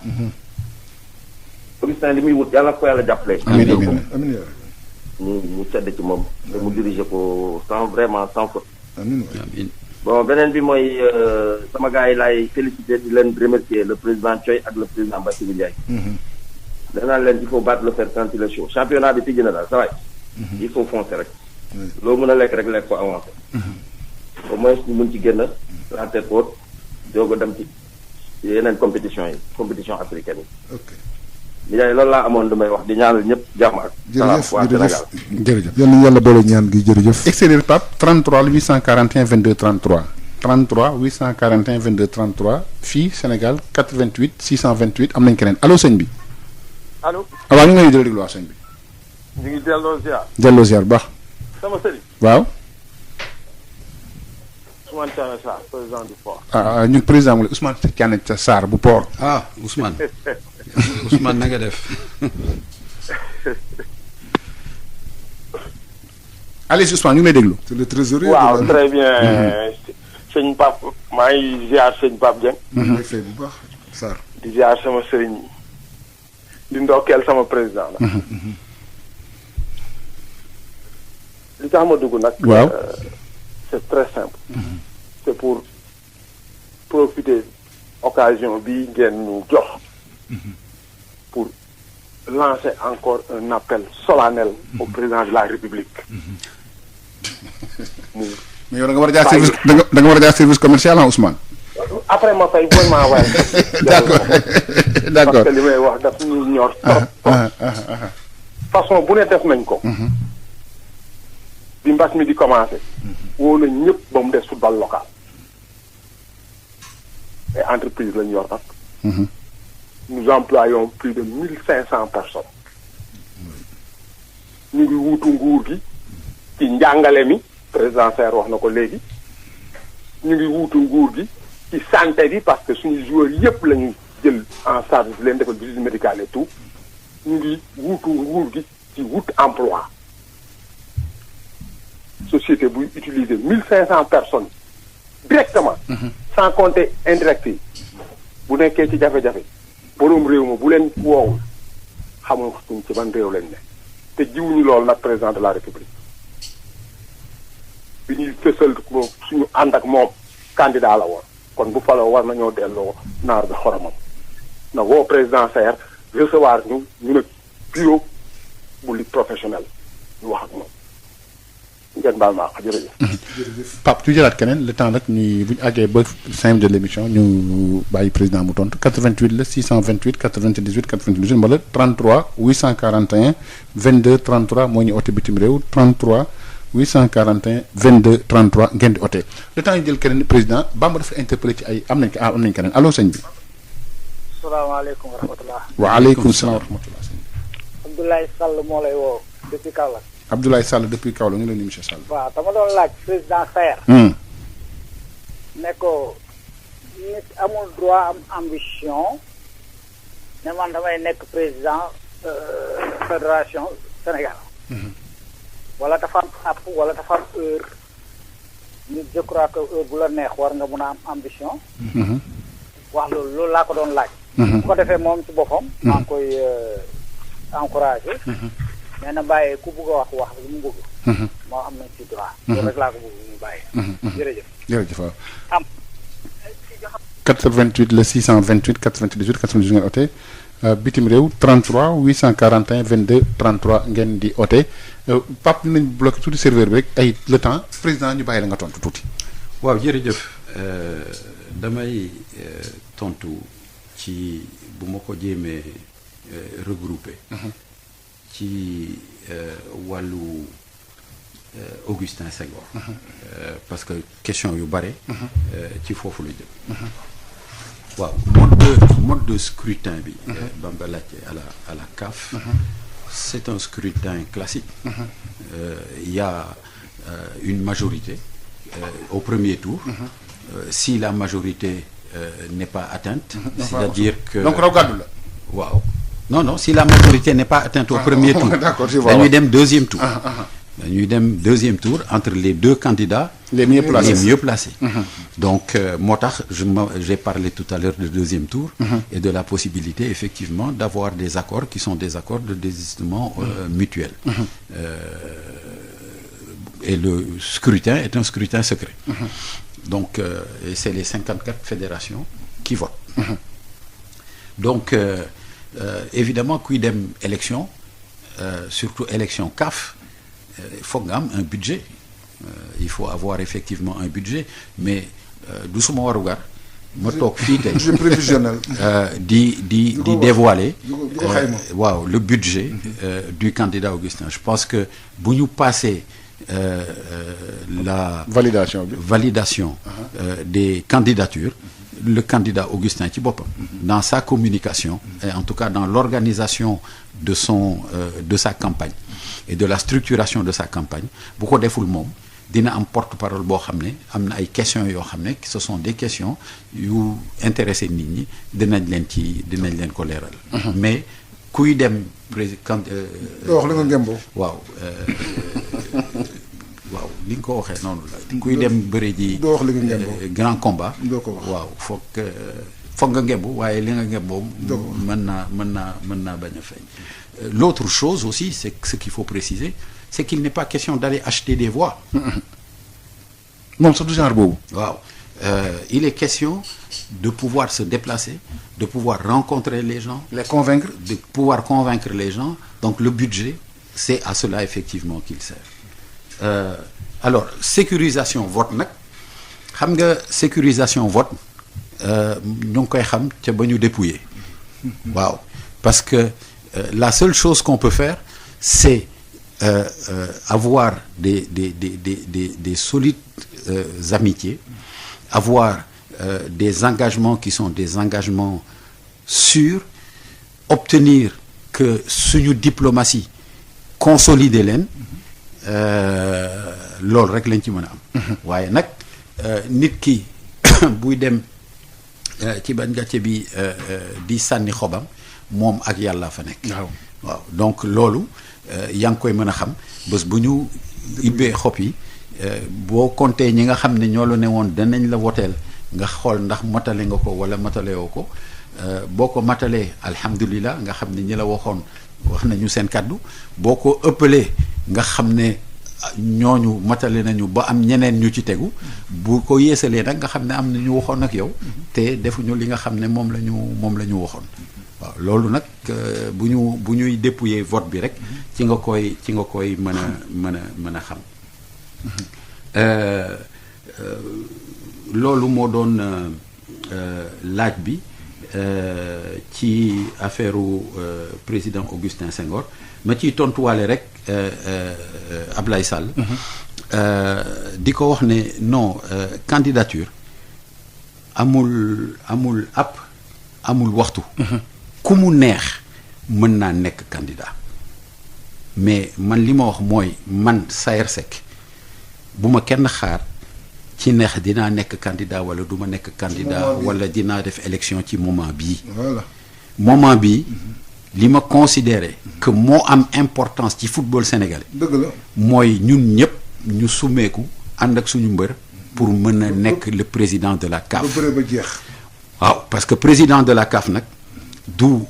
Augustin li muy wut yàlla ko yàlla jàppale. amiin amiin amiin yaa rabbi. mu sedd ci moom te mu diriger ko sans vraiment sans faute. amiin waay. amiin bon beneen bi mooy sama gars yi laay féliciter di leen remercier le président Thioye ak le président Bassirou Ndiaye. danaa leen il faut battre le fer quand il est chaud championnat bi tijji na daal ça va. il faut foncer rek. loo mën a lekk rek lekk ko avancé. au moins ñu mën ci génn la tête haute doog a dem ci yeneen compétition yi compétition africaine yi. ok. Ndiaye loolu laa amoon lu may wax di ñaanal ñëpp jàmm ak. jërëjëf waa Sénégal. jërëjëf. yal na yàlla boole ñaan gi jërëjëf. extérieur Pape 33 841 22 33 33 841 22 33 fii Sénégal 88 628 am nañ keneen allo sëñ bi. allo. waaw ñu ngi lay déglu waa sëñ bi. ñu ngi delloo ziar. delloo ziar bu baax. sama sëriñ. waaw. Ousmane Thiané Sarr président du port. ñu président mu Ousmane Thiané Sarr bu port. ah Ousmane Ousmane na nga def. allez Ousmane ñu ngi lay déglu. c'est le trésorier. waaw très bien. sëñ Pape maa ngi ziar sëñ Pape Dieng. may fay bu baax Sarr. di ziar sama sëriñ di ndokkeel sama président la. li tax ma dugg nag. waaw. c'est très simple. c'est pour profiter occasion bi ngeen ñu jox. pour lancer encore un appel solennel au président de la République. mu mais yow da nga war a jaar service da nga war a jaar service commercial ah Ousmane. après ma fay booy maa waaye. d'accord d'accord parce que li may wax daf ñuy ñor trop. façon bu ne def nañ ko. bi mbas mi di commencer. woo nañ ñëpp ba mu des football local. et entreprise lañ yor nag. nous employons plus de 1500 personnes. ñu ngi wuutu nguur gi ci njàngale mi président Serre wax na ko léegi. ñu ngi wuutu nguur gi ci santé bi parce que suñu joueurs yëpp la ñu jël en charge di leen defal visite médicale et tout. ñu ngi wuutu nguur gi ci wut emploi. société buy utiliser 1500 personnes directement. sans compter indirect yi bu nekkee ci jafe-jafe boroom réew ma bu leen woowul xamul suñ ci ban réew lañ ne te jiwuñu loolu nag président de la république bi ñuy fësal suñu ànd ak moom candidat la woon kon bu faloo war nañoo delloo naar bi xoromam na woo président Saer recevoir ñu nag bureau bu li professionnel ñu wax ak moom ngeen baal maa jërëjëf. Pape tu jëlaat keneen le temps nag ñuy bu ñu àggee ba 5 minutes de l' émission ñu bàyyi président mu tontu 88 la 628 98 98 wala 33 841 22 33 moo ñu oote bitim réew 33 841 22 33 ngeen di oote le temps ñu jël keneen président Bamba dafa interpellé ci ay am nañ keneen allo sëñ bi. salaamaaleykum wa rahmatulah. waaleykum salaam wa rahmatulah. Abdoulaye Sall moo lay woo depuis Kaolack. Abdoulaye Sall depuis Kaolack ñu ngi lay nuyu monsieur Sall. waaw dama doon laaj président Saer. ne ko nit amul droit am ambition ne man damay nekk président fédération Sénégal. wala dafa am app wala dafa am heure nit je crois que heure bu la neex war nga mun a am ambition. wax loolu laa ko doon laaj. bu ko defee moom ci boppam. maa ngi koy encouragé. mais na bàyyee ku bugg a wax lu mu bëgg. moo am nañ ci droit. loolu rek laa ko bëgg mu bàyyee. jërëjëf. jërëjëf waaw. 88 le 628 98 98 ngeen oote bitim réew 33 841 22 33 ngeen di oote Pape dinañ bloqué tuuti serveur bi rek ay le temps président ñu bàyyi la nga tontu tuuti. waaw jërëjëf damay tontu ci bu ma ko jéemee regroupé. ci wàllu Augustin Senghor. parce que question yu bare. ci foofu la jëm. waaw mode de scrutin bi. Bamba laajte à la CAF. c'est un scrutin classique. Il y a une majorité au premier tour. Si la majorité n'est pas atteinte. c'est-à-dire que donc raw gàddu la. waaw non si la majorité n'est pas atteinte au premier tour. d'accord je vois dañuy dem deuxième tour. dañuy dem deuxième tour entre les deux candidats. les mieux placés. Donc moo tax j'ai parlé tout à l'heure de deuxième tour. Et de la possibilité effectivement d'avoir des accords qui sont des accords de désistement mutuel. Et le scrutin est un scrutin secret. Donc et c'est les 54 fédérations qui votent. Donc évidemment kuy dem élection surtout élection CAF il faut nga am un budget il faut avoir effectivement un budget mais du suma warugar ma toog fii tey prévisionnel di dévoiler waaw le budget du candidat Augustin je pense que bu ñu passer la validation des candidatures le candidat Augustin ci boppam dans sa communication et en tout cas dans l'organisation de sa campagne et de la structuration de sa campagne bu ko deful moom dina am porte-parole boo xam ne am na ay questions yoo xam ne ce sont des questions yu intéressé nit ñi dinañ leen ko leeral mais kuy dem président wax la nga ngemboo waaw li nga ko waxee noonu la kuy dem bëre ji doo wax li nga ngemboo grand combat doo ko wax waaw foog nga ngembu waaye li nga ngemboo mën naa bañ a feeñ l'autre chose aussi c'est ce qu'il faut préciser c'est qu'il n'est pas question d'aller acheter des voix moom sax du genre boobu waaw il est question de pouvoir se déplacer de pouvoir rencontrer les gens les convaincre de pouvoir convaincre les gens donc le budget c'est à cela effectivement qu'il sert alors sécurisation vote nag xam nga sécurisation vote ñu ngi koy xam ca ba ñu dépouiller waaw parce que la seule chose qu'on peut faire c'est avoir des solides amitiés avoir des engagements qui sont des engagements sûrs obtenir que suñu diplomatie consolider leen loolu rek lañ ci mën a am waaye nag nit ki buy dem ci ban gàcce bi di sànni xobam moom ak yàlla fa nekk waaw donc loolu yaa ngi koy mën a xam bés bu ñu ibbee xob yi boo compté ñi nga xam ne ñoo la ne woon danañ la woteel nga xool ndax matale nga ko wala matalewoo ko boo ko matalee alhamdulilah nga xam ne ñi la waxoon wax nañu seen kàddu boo ko ëppalee nga xam ne ñooñu matale nañu ba am ñeneen ñu ci tegu bu ko yeesalee nag nga xam ne am na ñu waxoon ak yow te defuñu li nga xam ne moom la ñu waxoon waaw loolu nag bu ñuy dépouiller vote bi rek ci nga koy mën a xam loolu moo doon laaj bi ci affaire président Augustin Senghor ma ciy tontuwaale rek Ablaye Sall di ko wax ne non candidature amul app amul waxtu ku mu neex mën naa nekk candidat mais man li ma wax mooy man Saër Seck bu ma kenn xaar ci neex dinaa nekk candidat wala du ma nekk candidat wala dinaa def élection ci moment bii moment bii li ma considéré que moo am importance ci football sénégalais dëgg la mooy ñun ñëpp ñu summeeku ànd ak suñu mbër pour mën a nekk le président de la CAF ba jeex waaw parce que président de la CAF nag du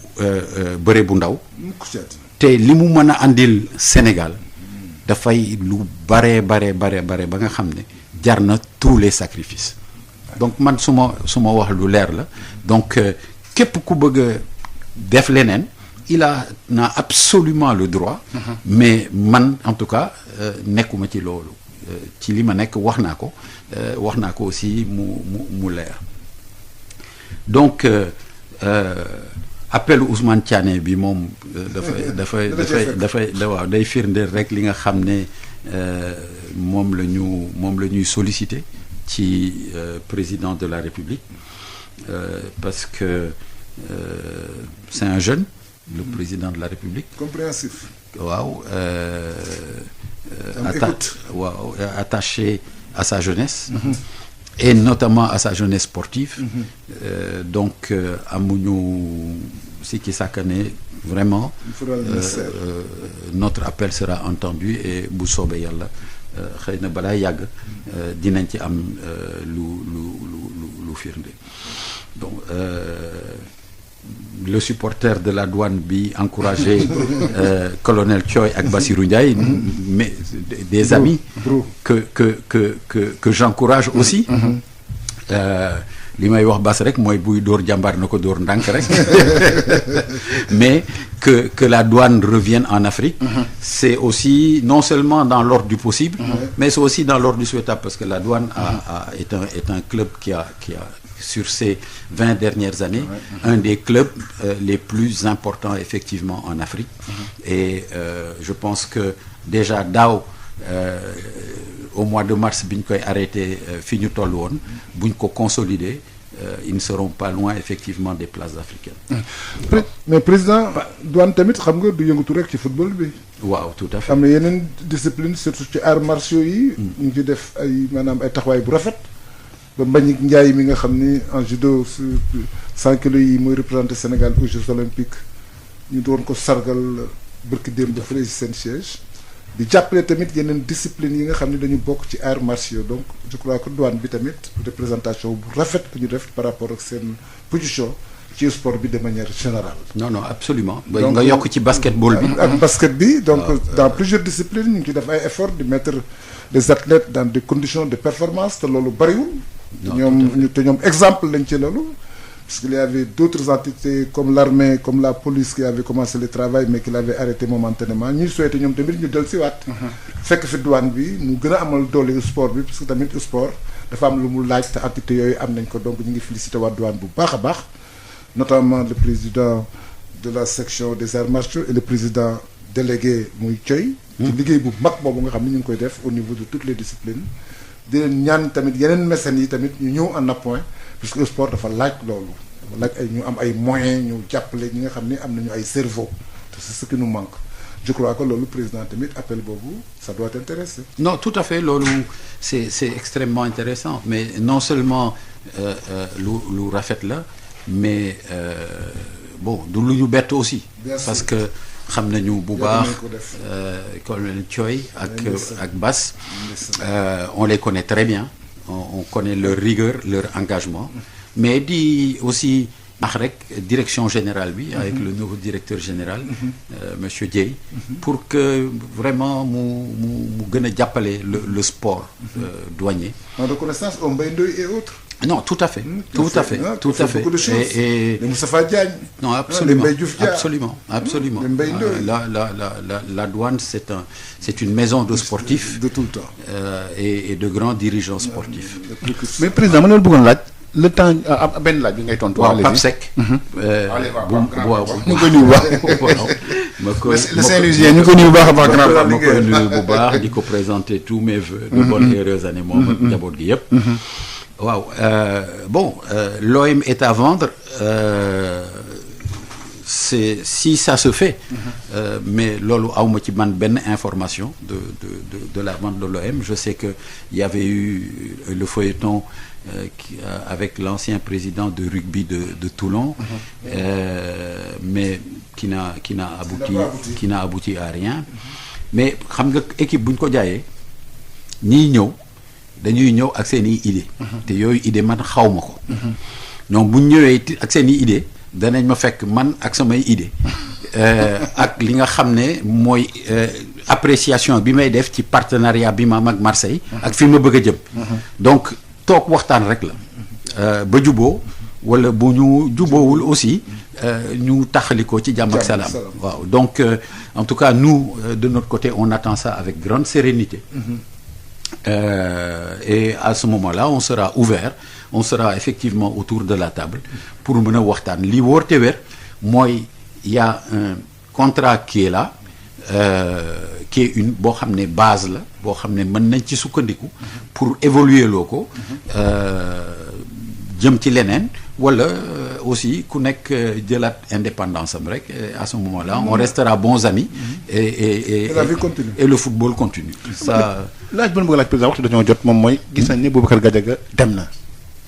bëre bu ndaw te li mu mën a andil Sénégal dafay lu bare ba nga xam ne jar na tous les sacrifices donc man su ma wax lu leer la donc képp ku bëgg a def leneen il a absolument le droit mais man en tout cas nekkuma ci loolu ci li ma nekk wax naa ko aussi mu leer donc appel Ousmane Thiané bi moom dafay waaw day firndeel rek li nga xam ne moom la ñuy solliciter ci président de la République parce que c'est un jeune le président de la République compréhensif waaw attaché à sa jeunesse et notamment à sa jeunesse sportive donc amuñu sikki sàkk ne vraiment notre appel sera entendu et bu soobee yàlla xëy na balaa yàgg dinañ ci am lu firnde donc le supporter de la douane bi encouragé colonel Thioy ak Bassirou Ndiaye mais des amis que j'encourage aussi li may wax bas rek mooy buy dóor jàmbaar na ko dóor ndànk rek mais que la douane revienne en Afrique c'est aussi non seulement dans l'ordre du possible mais c'est aussi dans l'ordre du souhaitable parce que la douane est un club qui a sur ces 20 dernières années un des clubs les plus importants effectivement en Afrique et je pense que déjà daaw au mois de mars bi ñu koy arrêté fi ñu toll woon bu ñu ko consolider ils ne seront pas loin effectivement des places africaines. mais président douane tamit xam nga du yëngatu rek ci football bi. waaw tout à fait am na yeneen discipline surtout ci arts martiaux yi. ñu ngi ci def ay maanaam ay taxawaay bu rafet. ba Mbagnick Ndiaye mi nga xam ni en judo sur 100 kilos yi mooy représenté Sénégal aux Jeux olympiques ñu doon ko sargal bërki démb fële ci seen siège. di jàppale tamit yeneen discipline yi nga xam ne dañu bokk ci arts martiaux donc je crois que douane bi tamit représentation bu rafet la ñu def par rapport ak seen position ci sport bi de manière générale. non absolument nga yokk ci basketball bi. ak basket bi donc dans plusieurs disciplines ñu ngi ci def ay efforts di mettre les athlètes dans des conditions de performance te loolu bariwul. te ñoom exemple lañ ci loolu. parce qu'il y avait d'autres entités comme l'armée comme la police qui avait commencé le travail mais qui l'avait arrêté momentanément ñuy souhaité ñoom tamit ñu del siwaat fekk fi douane bi ñu gën a amal doole sport bi parce que tamit sport dafa am lu mu laaj te entité yooyu am nañ ko donc ñu ngi félicité waa douane bu baax a baax notamment le président de la section des arts martiaux et le président délégué muy Thioy ci liggéey bu mag boobu nga xam ne ñu ngi koy def au niveau de toutes les disciplines di leen ñaan tamit yeneen mécènes yi tamit ñu ñëw en appoint puisque le sport dafa laaj loolu dafa laaj ay ñu am ay moyens ñu jàppale ñi nga xam ni am nañu ay cerveau te c'est ce qui nous manque je crois que loolu président tamit appel boobu ça doit t'intéresser. non tout à fait loolu c'est extrêmement intéressant mais non seulement lu rafet la mais bon du lu ñu bett aussi. parce que xam nañu bu baax colonel Thioy ak Bass on les connaît très bien on connaît leur rigueur leur engagement mais di aussi ak rek direction générale bi avec le nouveau directeur général monsieur Dieye pour que vraiment mu gën a jàppale le sport douanier. En reconnaissance au Mbaye Ndoye et autres. Non, tout à fait, tout à fait. Beaucoup de choses. Et Moustapha Diagne. Non, absolument, absolument. La douane, c'est une maison de sportifs de tout le temps et de grands dirigeants sportifs. Mais président, ma bëggoon laaj le temps benn laaj bi ngay tontu. waaw Pape Seck. ñu koy nuyu bu baax. le Saint-Louisien ñu koy nuyu bu baax a baax. ma koy nuyu bu baax di ko présenter tous mes vœux de bonnes et heureuses années moom ak njaboot gi yëpp. waaw bon l'OM est à vendre c'est si ça se fait mais loolu awma ci man benn information de la vente de l'OM. Je sais que il y avait eu le feuilleton avec l'ancien président de rugby de Toulon mais qui n'a abouti à rien. Mais xam nga équipe bu ñu ko jaayee ñiy ñëw dañuy ñëw ak seen i idée te yooyu idée man xaw ma ko ñoom bu ñu ñëwee ak seen i idée danañ ma fekk man ak samay idée ak li nga xam ne mooy appréciation bi may def ci partenariat bi ma am ak Marseille ak fi ma bëgg a jëm donc toog waxtaan rek la ba juboo wala bu ñu juboowul aussi ñu taxalikoo ci jàmm ak salaam waaw donc en tout cas nous de notre côté on attend ça avec grande sérénité. Et à ce moment-là on sera ouvert, on sera effectivement autour de la table pour mën a waxtaan li wóor te wér mooy y a un contrat qui est là qui est une boo xam ne base la boo xam ne mën nañ ci sukkandiku pour évoluer loo ko jëm ci leneen wala aussi ku nekk jëlaat indépendance am rek à ce moment-là on restera bons amis et la vie continue et le football continue. Ça laaj bu ñu bëgg laaj président waxtu dañoo jot moom mooy gis nañ ne Boubacar Gadiaga dem na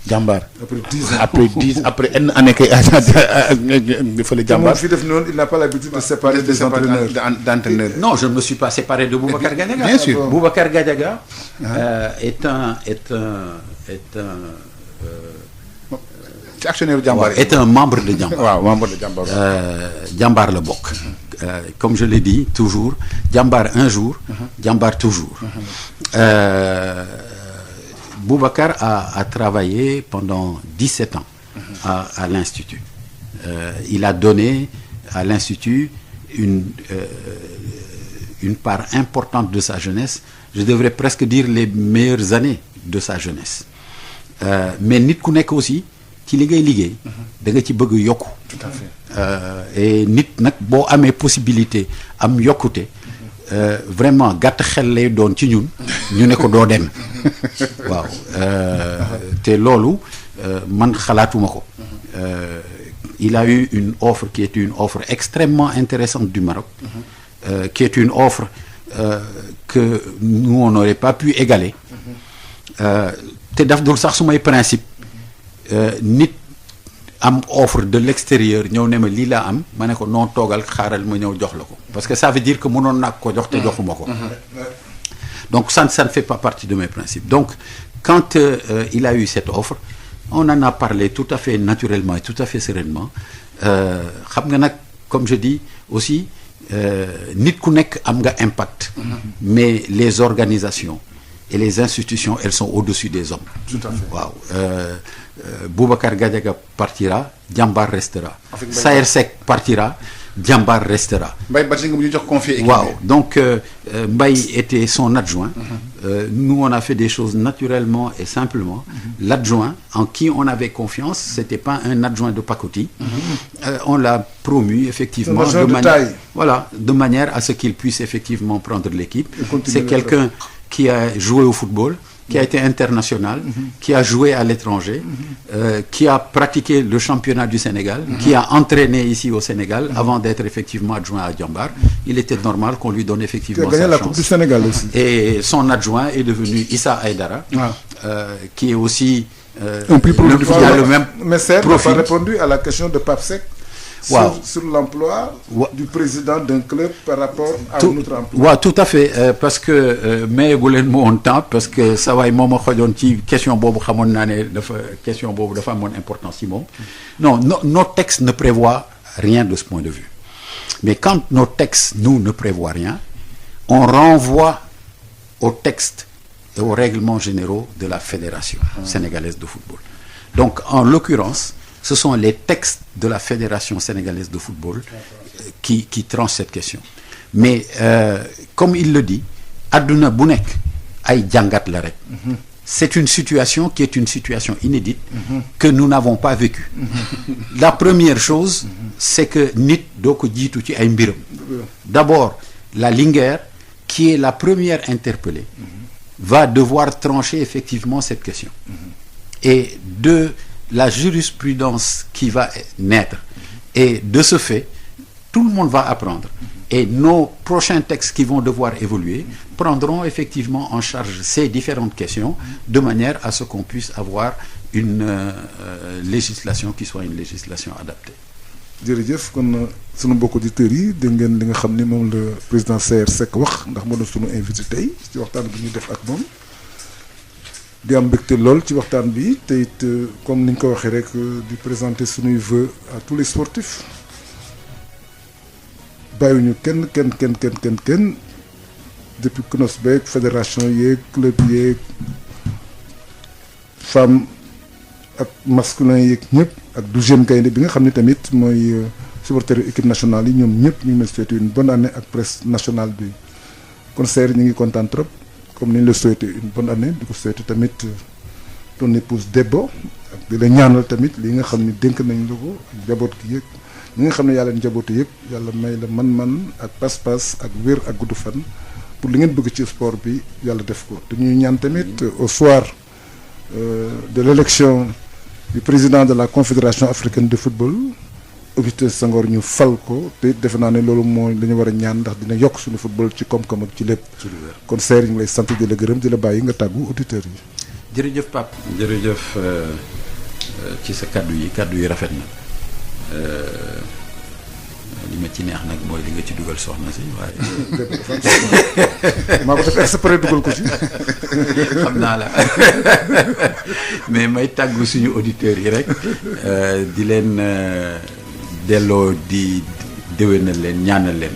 jàmbaar. après 10 après une année kay fële jàmbaar. fi def noonu il n'a pas l'habitude de séparer des entraîneurs d'entraîneurs. Non, je ne me suis pas séparé de Boubacar Gadiaga. Bien sûr. Boubacar Gadiaga est un actionnaire jàmbaar est un membre de Jambar. waaw membre de Jambar. Jambar la bokk. Comme je l'ai dit toujours, Jambar un jour, Jambar toujours. Boubacar a travaillé pendant 17 ans à l'Institut. Il a donné à l'Institut une part importante de sa jeunesse, je devrais presque dire les meilleures années de sa jeunesse. Mais nit ku nekk aussi ci li ngay liggéey da nga ci bëgg yokku. Tout à fait. Et nit nag boo amee possibilité am yokkute vraiment gàtt xel lay doon ci ñun ñu ne ko doo dem waaw te loolu man xalaatuma ko. Il a eu une offre qui est une offre extrêmement intéressante du Maroc, qui est une offre que nous on n'aurait pas pu égaler. Te daf dul sax sumay principe nit am offre de l'extérieur ñëw ne ma lii laa am ma ne ko noo toogal xaaral ma ñëw jox la ko parce que ça veut dire que mënoon naa ko jox te joxuma ko. Donc ça ne fait pas partie de mes principes. Donc quand il a eu cette offre on en a parlé tout à fait naturellement et tout à fait sereinement. Xam nga nag comme je dis aussi nit ku nekk am nga impact. Mais les organisations et les institutions elles sont au-dessus des hommes. Tout à fait. Waaw Boubacar Gadiaga partira, Jambar restera. Saër Seck partira, Jambar restera. Mbaye Badji nga mu ñu jox confier équipe. Waaw donc Mbaye était son adjoint. Nous on a fait des choses naturellement et simplement. L'adjoint en qui on avait confiance, c'était pas un adjoint de pacotille. On l'a promu effectivement de manière à ce qu'il puisse effectivement prendre l'équipe. C'est quelqu'un qui a joué au football, qui a été international, qui a joué à l'étranger, qui a pratiqué le championnat du Sénégal, qui a entraîné ici au Sénégal avant d'être effectivement adjoint à Jambar. Il était normal qu'on lui donne effectivement sa chance. Qui a gagné la Coupe du Sénégal aussi. Et son adjoint est devenu Issa Aïdara, qui est aussi un plus le même mais Serre n'a profil. pas répondu à la question de Pape Seck. sur l'emploi du président d'un club par rapport à notre emploi. waaw tout à fait parce que mayeegu leen ma woon temps parce que saa waay moo ma xojoon ci question boobu xamoon naa ne question boobu dafa amoon importance ci moom. Non, nos textes ne prévoient rien de ce point de vue. Mais quand nos textes, nous, ne prévoient rien, on renvoie aux textes et aux règlements généraux de la Fédération sénégalaise de football. Donc, en l'occurrence, ce sont les textes de la Fédération sénégalaise de football qui tranchent cette question. Mais, comme il le dit, àdduna bu nekk ay jàngat la rek. C'est une situation qui est une situation inédite que nous n'avons pas vécue. La première chose, c'est que nit doo ko jiitu ci ay mbiram. D'abord, la Linguère, qui est la première interpellée, va devoir trancher effectivement cette question. Et de la jurisprudence qui va naître, et de ce fait, tout le monde va apprendre. Et nos prochains textes qui vont devoir évoluer prendront effectivement en charge ces différentes questions de manière à ce qu'on puisse avoir une législation qui soit une législation adaptée. jërëjëf kon sunu mbokk auditeurs yi dégg ngeen li nga xam ni moom le président Saër Seck wax ndax moo doon sunu invité tey ci waxtaan bi ñuy def ak moom di am mbégte lool ci waxtaan bi te it comme ni ñu ko waxee rek di présenter sunuy vœux à tous les sportifs. bàyyiwuñu kenn depuis CNOS beeg fédération yeeg club yeeg femme ak masculin yeeg ñëpp ak 12e gaynde bi nga xam ne tamit mooy supporter équipe nationale yi ñoom ñëpp ñu ngi leen souhaité une bonne année ak presse nationale bi kon Saër ñu ngi kontaan trop comme ni ñu la souhaité une bonne année di ko souhaité tamit ton épouse Debbo ak di la ñaanal tamit li nga xam ne dénk nañ la ko ak njaboot gi yëg ñi nga xam ne yàlla njaboote yëpp yàlla may la man-man ak pas-pas ak wér ak gudd fan pour li ngeen bëgg ci sport bi yàlla def ko te ñuy ñaan tamit au soir de l'élection du président de la confédération africaine de football Augustin Senghor ñu fal ko te defe naa ne loolu mooy la ñu war a ñaan ndax dina yokk suñu football ci koom-koom ak ci lépp. kon Saër ñu ngi lay sant di la gërëm di la bàyyi nga tàggu auditeurs yi. jërëjëf Pape jërëjëf ci sa kaddu yi rafet na. li ma ci neex nag mooy li nga ci dugal soxna si waaye. maa ko def exprès dugal ko ci. xam naa la mais may tàggu suñu auditeurs yi rek di leen delloo di déwénal leen ñaanal leen.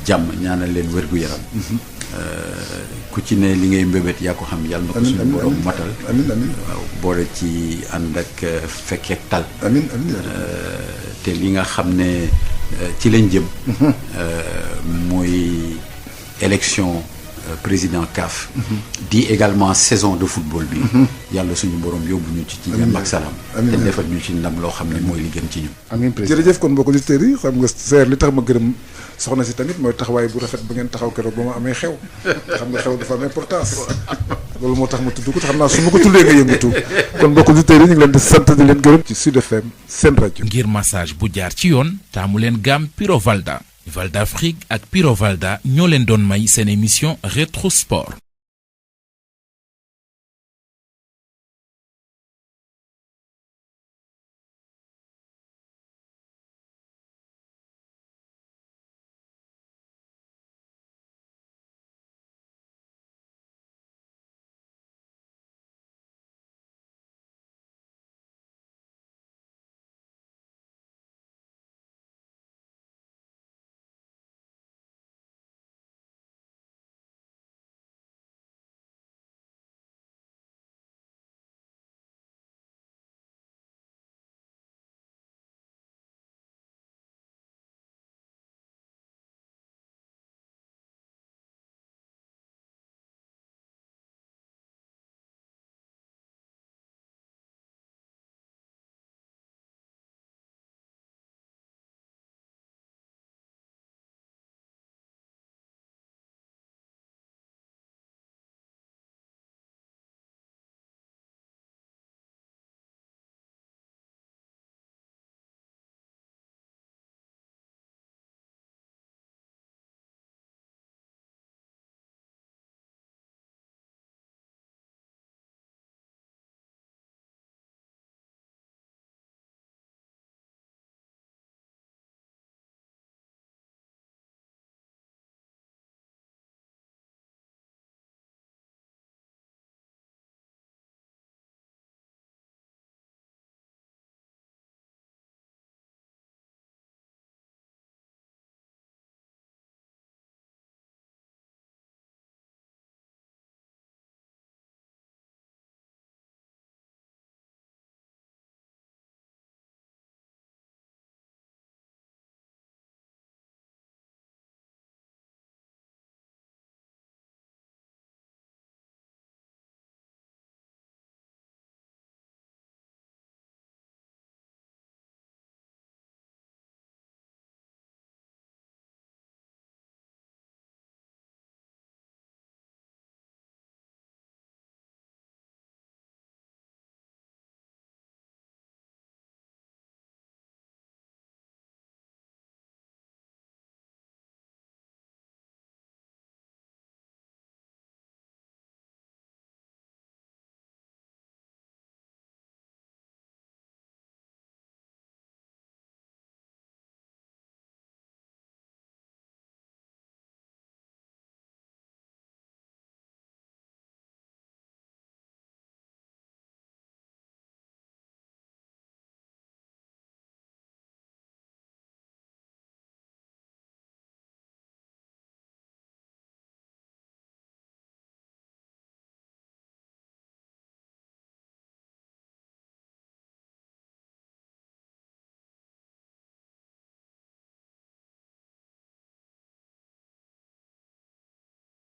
jàmm ñaanal leen wér-gu-yaram. ku ci ne li ngay mbébét yaa ko xam yàlla na ko suñu borom matal. amiin amiin waaw boole ci ànd ak fekkeek tal. amiin amiin te li nga xam ne ci lañ jëm. mooy élection président CAF. di également saison de football bi. yàlla suñu borom yóbbu ñu ci jàmm ak salaam. te defal ñu ci ndam loo xam ne mooy li gën ci ñun. amiin président jërëjëf kon mbokk auditeurs yi xam nga Saër li tax ma gërëm soxna si tamit mooy taxawaay bu rafet ba ngeen taxaw keroog ba ma amee xew. xam nga xew dafa am importance. loolu moo tax ma tudd ko te xam naa su ma ko tuddee nga yëngatu kon mbokk auditeurs yi ñu ngi leen di sant di leen gërëm ci Sud FM seen rajo. ngir massage bu jaar ci yoon taamu leen gamme Piro Valda. Valda Afrique ak Piro Valda ñoo leen doon may seen émission Rétro Sport.